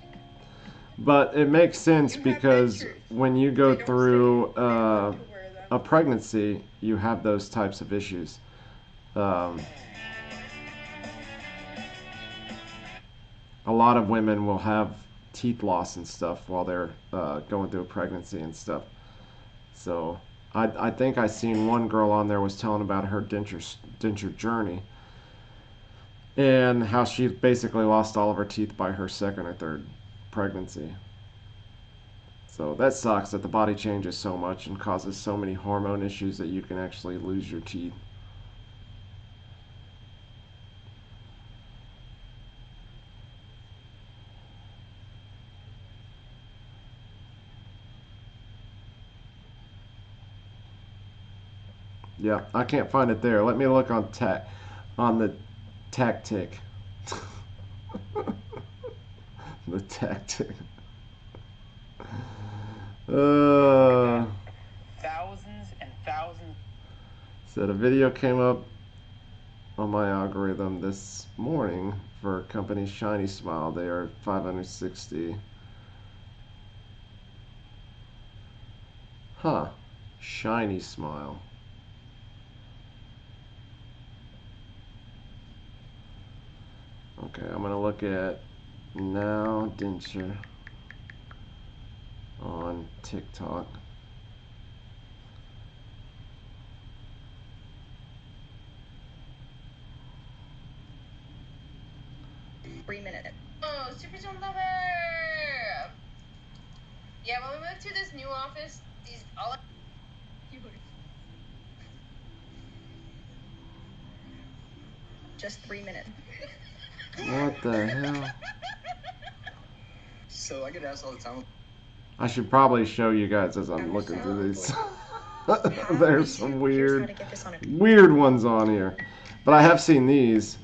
But it makes sense because when you go through a pregnancy, you have those types of issues. A lot of women will have teeth loss and stuff while they're going through a pregnancy and stuff. So I think I seen one girl on there was telling about her denture journey and how she basically lost all of her teeth by her second or third pregnancy. So that sucks that the body changes so much and causes so many hormone issues that you can actually lose your teeth. Yeah, I can't find it there. Let me look on the tactic. The tactic. thousands and thousands. Said a video came up on my algorithm this morning for company Shiny Smile. They are 560. Huh. Shiny Smile. Okay, I'm gonna look at Now Denture on TikTok. Oh, Super Zone Lover! Yeah, when we moved to this new office, these all. Just 3 minutes. What the hell? So I get asked all the time. I should probably show you guys as I'm looking through these. There's some weird ones on here. But I have seen these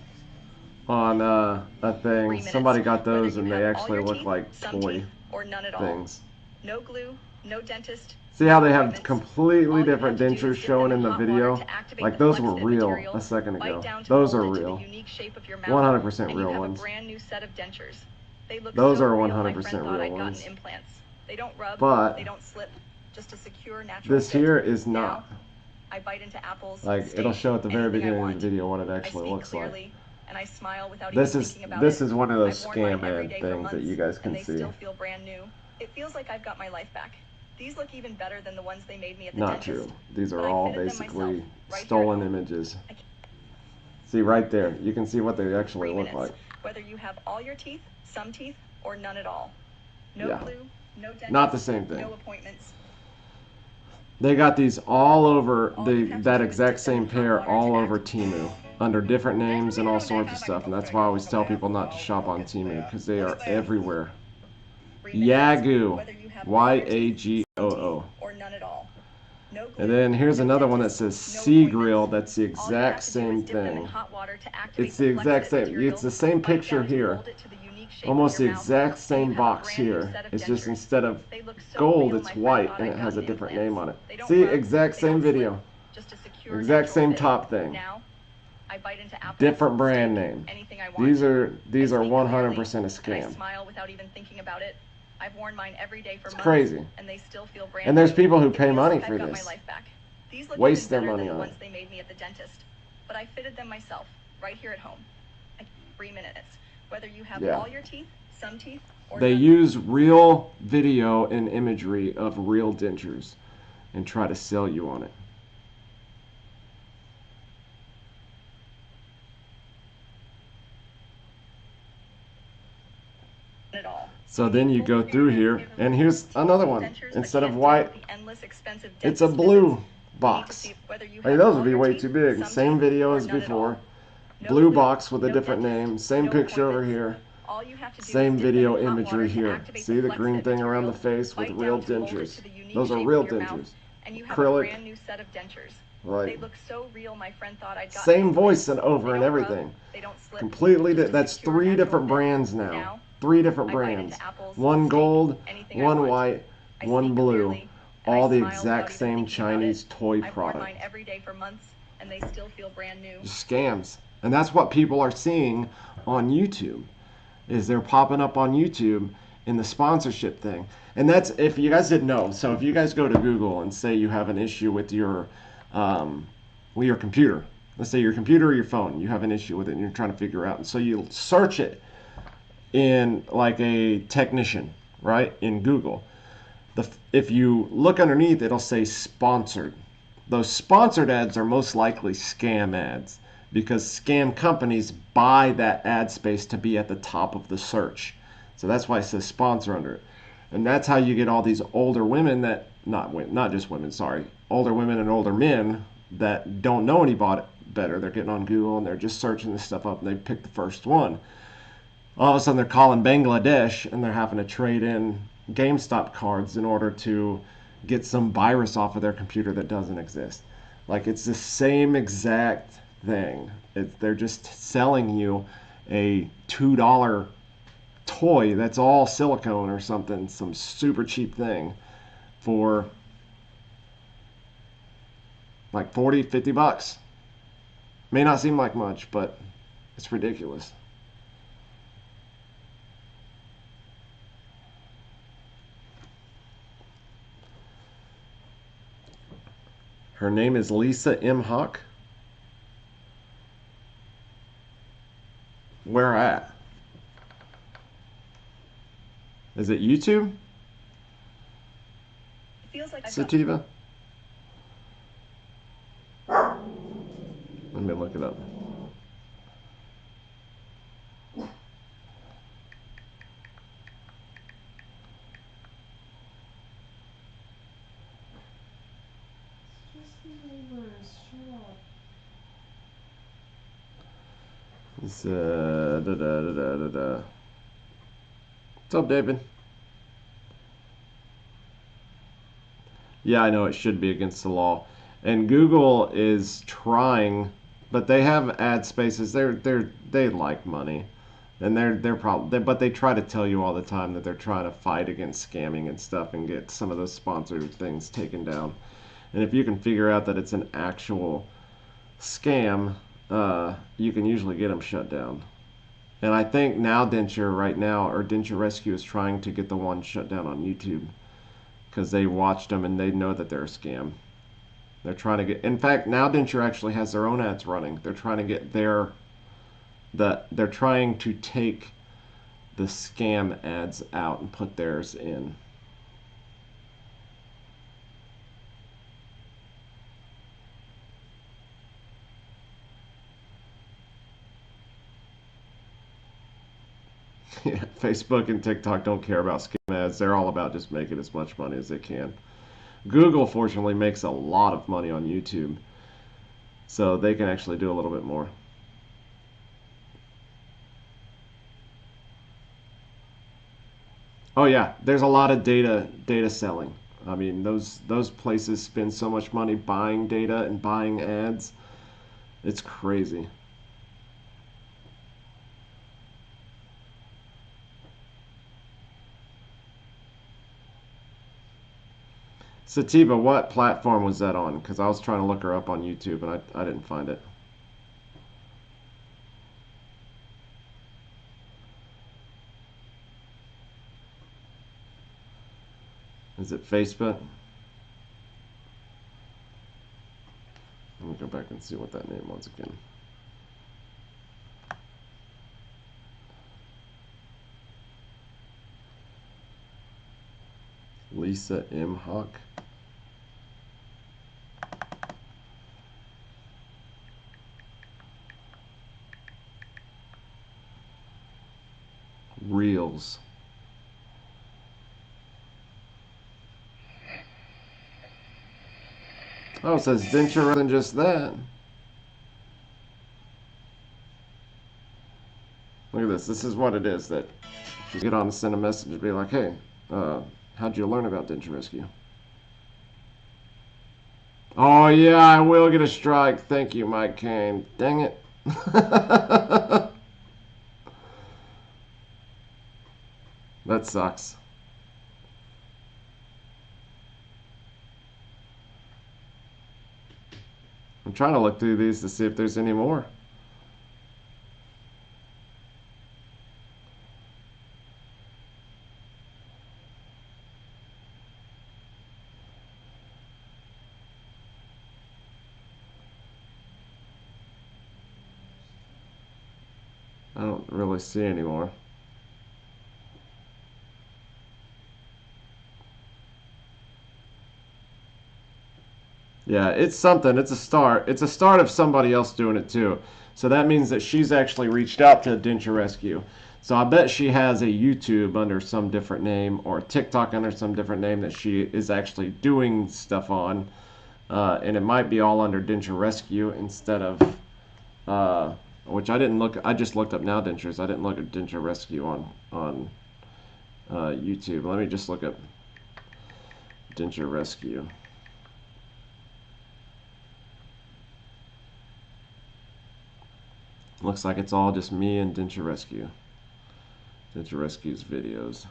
on a thing. Somebody got those and they actually look like toy things. No glue, no dentist. See how they have completely different dentures showing in the video? Like those were real a second ago. Those are real. 100% real ones. Brand new set of dentures. They look Those so are real, 100% my friend thought real I'd gotten ones. implants. They don't rub, But they don't slip, just a secure natural this fit. here is not. Now, I bite into apples, Like steak, it'll show at the very anything I beginning of want. the video what it I actually speak looks clearly, like. and I smile without This even is thinking about this it. is one of those I've worn mine scam every ad day for things that months, you guys and can they see. still feel brand new. It feels like I've got my life back. These look even better than the ones they made me at the Not dentist. true. These are But I all fitted them basically myself, right here stolen at home. images. I can't- See right there, you can see what they actually 3 look minutes. like. Whether you have all your teeth, some teeth, or none at all. No Yeah. glue, no dentist, Not the same thing. no appointments. They got these all over All you have to that do is exact dip them in same hot pair water all to over act- Temu under different names and all sorts of stuff, and that's why I always tell people not to shop on Temu because they are everywhere. 3 minutes. Yagoo, Whether you have all your teeth, some Yagoo. teeth, or none at all. No glue, And then here's no another one that dentist, says no Sea appointments. Grill. That's the All you exact have to do is same dip them in thing. hot water to activate It's the exact flex-fit same. material, It's the same bite picture down to here. mold it to the unique shape of Almost the your mouth, exact and you same have a box brand new here. set of It's just dentures. instead of They look so gold, real, it's my friend white thought and I'd it has a gotten different implants. name on it. They don't See, rub, exact they same don't slip, video. just a secure Exact natural same fit. top thing. Now, I bite into apples, Different brand steak, name. anything I want. These I are speak 100% a clearly, and I scam. smile without even thinking about it. I've worn mine every day for It's months, crazy. and they still feel brand And there's new. people who It pay feels money like for I've got my this. life back. These look Waste even their better money than the on ones it. they made me at the dentist, but I fitted them myself right here at home. 3 minutes. Whether you have Yeah. all your teeth, some teeth, or They none. use real video and imagery of real dentures and try to sell you on it. it all. So then you go through here, and here's another one. Instead of white, it's a blue box. Hey, those would be way too big. Same video as before. Blue box with a different name. Same picture over here. Same video imagery here. See the green thing around the face with real dentures. Those are real dentures. Acrylic. Right. They look so real, my friend thought I'd gotten Same voice and over and everything. Completely. That's 3 different brands now. 3 different brands. One gold, one white, one blue. All the exact same Chinese toy product. Every day for months, and they still feel brand new. Scams. And that's what people are seeing on YouTube. Is they're popping up on YouTube in the sponsorship thing. And that's, if you guys didn't know, so if you guys go to Google and say you have an issue with your computer, let's say your computer or your phone, you have an issue with it and you're trying to figure out, and so you search it in like a technician, right, in Google. If you look underneath, it'll say sponsored. Those sponsored ads are most likely scam ads, because scam companies buy that ad space to be at the top of the search. So that's why it says sponsor under it. And that's how you get all these older women that, not just women, sorry, older women and older men that don't know any better. They're getting on Google and they're just searching this stuff up and they pick the first one. All of a sudden they're calling Bangladesh and they're having to trade in GameStop cards in order to get some virus off of their computer that doesn't exist. Like, it's the same exact thing. They're just selling you a $2 toy that's all silicone or something, some super cheap thing, for like 40, 50 bucks. May not seem like much, but it's ridiculous. Her name is Lisa M. Hawk. Where at? Is it YouTube? It feels like Sativa? Let me look it up. Just the neighbors. Shut up. It's What's up, David? Yeah, I know it should be against the law, and Google is trying, but they have ad spaces. They like money, and they're probably, but they try to tell you all the time that they're trying to fight against scamming and stuff and get some of those sponsored things taken down. And if you can figure out that it's an actual scam, you can usually get them shut down. And I think now Denture right now, or Denture Rescue, is trying to get the one shut down on YouTube because they watched them and they know that they're a scam. They're trying to get, in fact, now Denture actually has their own ads running. They're trying to get they're trying to take the scam ads out and put theirs in. Yeah, Facebook and TikTok don't care about scam ads. They're all about just making as much money as they can. Google, fortunately, makes a lot of money on YouTube, so they can actually do a little bit more. Oh yeah, there's a lot of data selling. I mean, those places spend so much money buying data and buying ads. It's crazy. Sativa, what platform was that on? Because I was trying to look her up on YouTube and I didn't find it. Is it Facebook? Let me go back and see what that name was again. Lisa M. Hawk. Reels. Oh, it says denture rather than just that. Look at this. This is what it is that you get on to send a message and be like, hey, how'd you learn about denture rescue? Oh, yeah, I will get a strike. Thank you, Mike Kane. Dang it. That sucks. I'm trying to look through these to see if there's any more. I don't really see any more. Yeah, it's something. It's a start. It's a start of somebody else doing it too. So that means that she's actually reached out to Denture Rescue. So I bet she has a YouTube under some different name or TikTok under some different name that she is actually doing stuff on. And it might be all under Denture Rescue instead of, which I didn't look. I just looked up Now Dentures. I didn't look at Denture Rescue on YouTube. Let me just look up Denture Rescue. Looks like it's all just me and Denture Rescue. Denture Rescue's videos.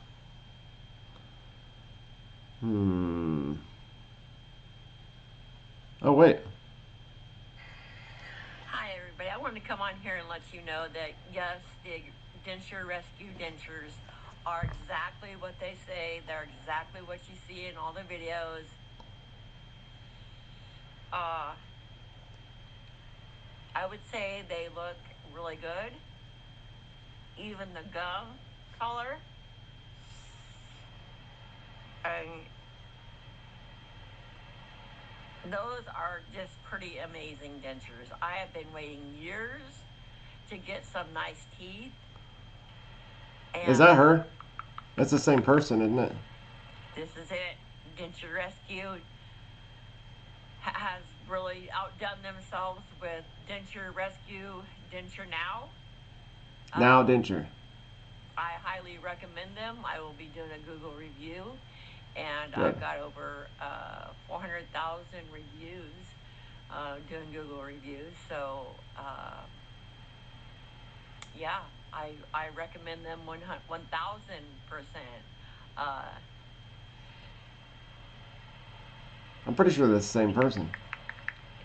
Oh, wait. Hi, everybody. I wanted to come on here and let you know that, yes, the Denture Rescue dentures are exactly what they say. They're exactly what you see in all the videos. I would say they look really good. Even the gum color. Those are just pretty amazing dentures. I have been waiting years to get some nice teeth. And Is that her? That's the same person, isn't it? This is it. Denture Rescue has really outdone themselves with Denture Rescue, Denture Now. Now Denture. I highly recommend them. I will be doing a Google review, and Good. I've got over 400,000 reviews doing Google reviews. So, yeah, I recommend them 1,000%. I'm pretty sure that's the same person.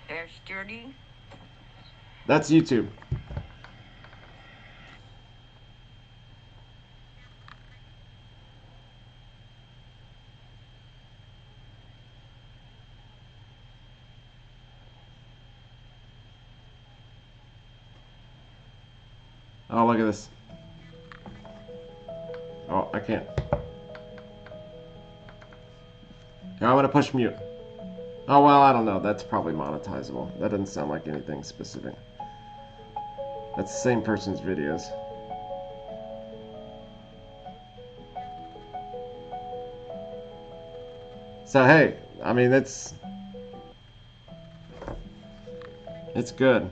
They're sturdy. That's YouTube. Oh, look at this. Oh, I can't. Here, I'm gonna push mute. Oh, well, I don't know. That's probably monetizable. That doesn't sound like anything specific. That's the same person's videos. So, hey, I mean, it's good.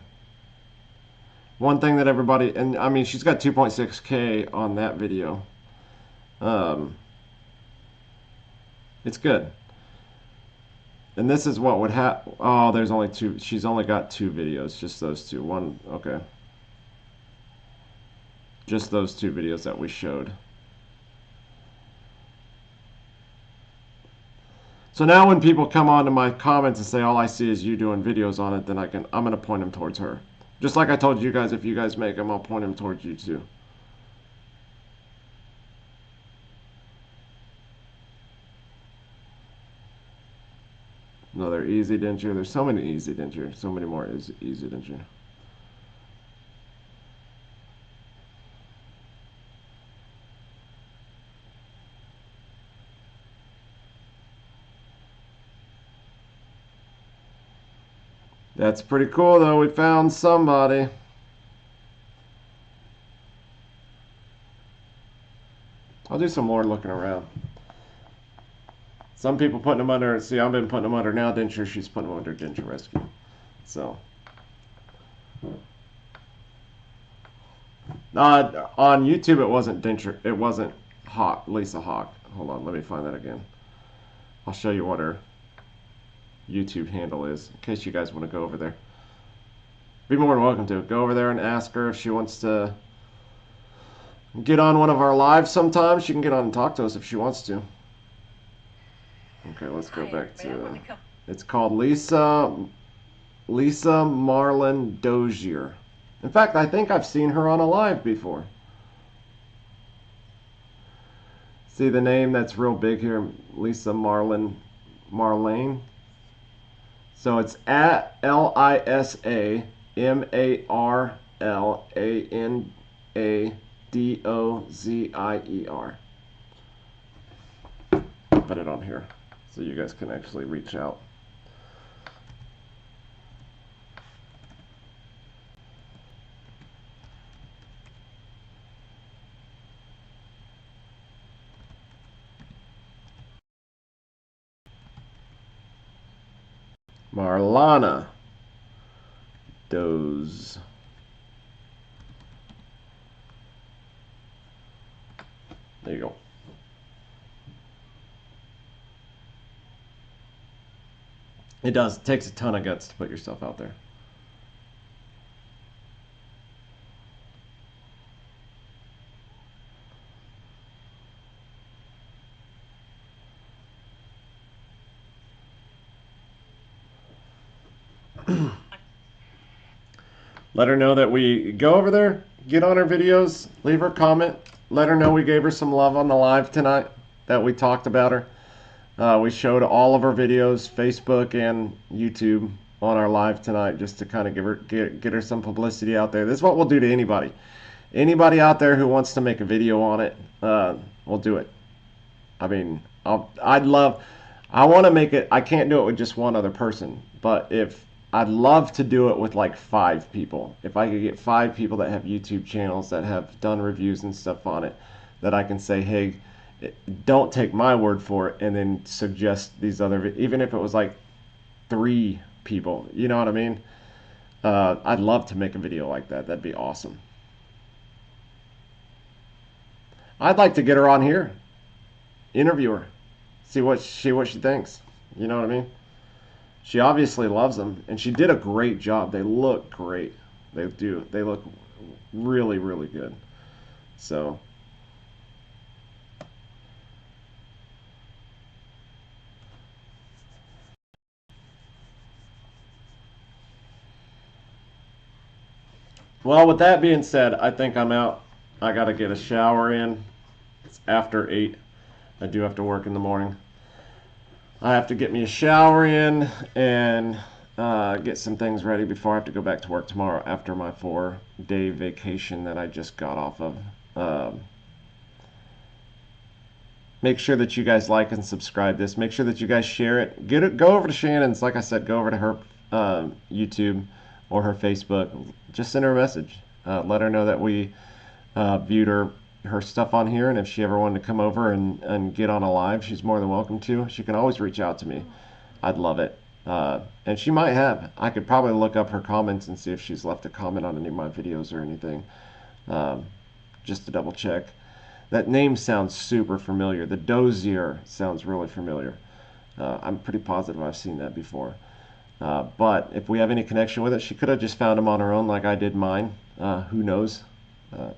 One thing that everybody, and I mean, she's got 2.6K on that video. It's good. And this is what would happen. Oh, there's only two. She's only got two videos. Just those two. One, okay. Just those two videos that we showed. So now when people come onto my comments and say all I see is you doing videos on it, then I'm going to point them towards her. Just like I told you guys, if you guys make them, I'll point them towards you too. Another easy denture. There's so many easy denture. So many more easy denture. That's pretty cool though. We found somebody. I'll do some more looking around. Some people putting them under. See, I've been putting them under now Denture. She's putting them under Denture Rescue. So. On YouTube, it wasn't Denture. It wasn't Lisa Hawk. Hold on, let me find that again. I'll show you what her YouTube handle is, in case you guys want to go over there. Be more than welcome to. Go over there and ask her if she wants to get on one of our lives sometime. She can get on and talk to us if she wants to. Okay, let's go back to... It's called Lisa Marlin Dozier. In fact, I think I've seen her on a live before. See the name that's real big here? Lisa Marlane. So it's at LISAMARLANADOZIER. Put it on here so you guys can actually reach out. Marlana Doze. There you go. It does. It takes a ton of guts to put yourself out there. Let her know that we go over there, get on her videos, leave her a comment, let her know we gave her some love on the live tonight, that we talked about her. We showed all of her videos, Facebook and YouTube, on our live tonight, just to kind of get her some publicity out there. This is what we'll do to anybody. Anybody out there who wants to make a video on it, we'll do it. I mean, I want to make it. I can't do it with just one other person, but I'd love to do it with like 5 people. If I could get 5 people that have YouTube channels that have done reviews and stuff on it, that I can say, hey, don't take my word for it, and then suggest these other, even if it was like 3 people, you know what I mean? I'd love to make a video like that. That'd be awesome. I'd like to get her on here, interview her, see what she thinks. You know what I mean? She obviously loves them, and she did a great job. They look great. They do. They look really, really good. So, well, with that being said, I think I'm out. I got to get a shower in. It's after 8. I do have to work in the morning. I have to get me a shower in and get some things ready before I have to go back to work tomorrow after my 4-day vacation that I just got off of. Make sure that you guys like and subscribe this. Make sure that you guys share it. Go over to Shannon's. Like I said, go over to her YouTube or her Facebook. Just send her a message. Let her know that we viewed her stuff on here, and if she ever wanted to come over and get on a live, she's more than welcome to. She can always reach out to me. I'd love it. And she might have. I could probably look up her comments and see if she's left a comment on any of my videos or anything, just to double check. That name sounds super familiar. The Dozier sounds really familiar. I'm pretty positive I've seen that before. But if we have any connection with it, she could have just found him on her own like I did mine. Who knows?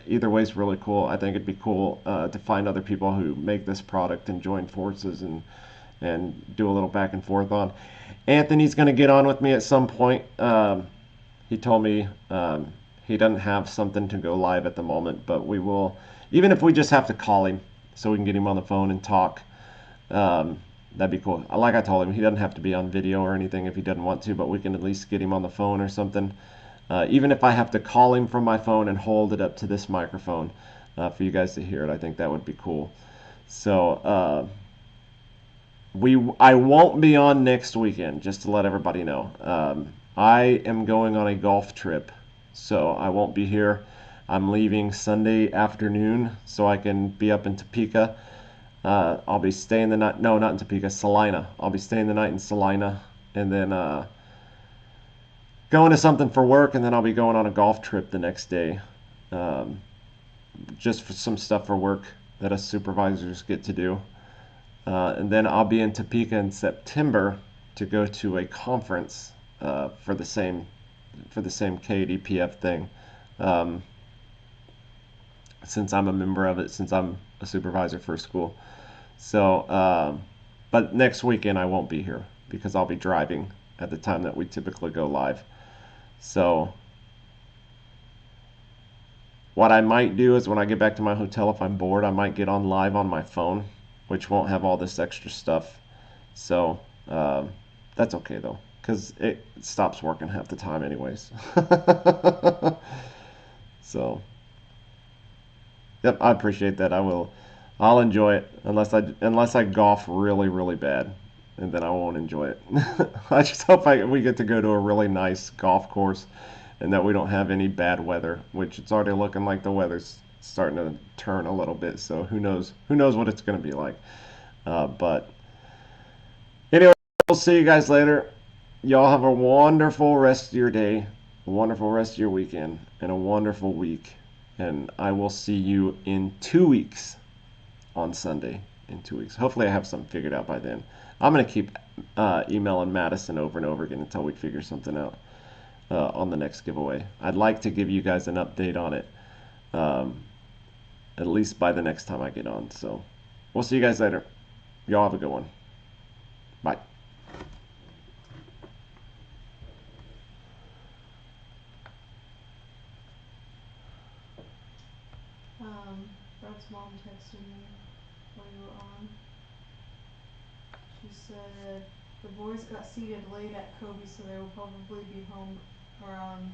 Either way is really cool. I think it'd be cool to find other people who make this product and join forces and do a little back and forth on. Anthony's going to get on with me at some point. He told me he doesn't have something to go live at the moment, but we will, even if we just have to call him so we can get him on the phone and talk. That'd be cool. Like I told him, he doesn't have to be on video or anything if he doesn't want to, but we can at least get him on the phone or something. Even if I have to call him from my phone and hold it up to this microphone for you guys to hear it, I think that would be cool. So I won't be on next weekend, just to let everybody know. I am going on a golf trip, so I won't be here. I'm leaving Sunday afternoon so I can be up in Topeka I'll be staying the night. No, not in Topeka, Salina. I'll be staying the night in Salina, and then going to something for work, and then I'll be going on a golf trip the next day, um, just for some stuff for work that us supervisors get to do. And then I'll be in Topeka in September to go to a conference for the same KDPF thing. Um, since I'm a member of it, since I'm a supervisor for a school. So, but next weekend I won't be here because I'll be driving at the time that we typically go live. So, what I might do is when I get back to my hotel, if I'm bored, I might get on live on my phone, which won't have all this extra stuff. So, that's okay though, because it stops working half the time anyways. So, yep, I appreciate that. I'll enjoy it unless I golf really, really bad, and then I won't enjoy it. I just hope we get to go to a really nice golf course, and that we don't have any bad weather, which it's already looking like the weather's starting to turn a little bit. So who knows? Who knows what it's going to be like? But anyway, we'll see you guys later. Y'all have a wonderful rest of your day, a wonderful rest of your weekend, and a wonderful week. And I will see you in 2 weeks on Sunday. In 2 weeks. Hopefully I have something figured out by then. I'm going to keep emailing Madison over and over again until we figure something out on the next giveaway. I'd like to give you guys an update on it at least by the next time I get on. So we'll see you guys later. Y'all have a good one. Bye. Brad's mom texted me while you were on. She said the boys got seated late at Kobe, so they will probably be home around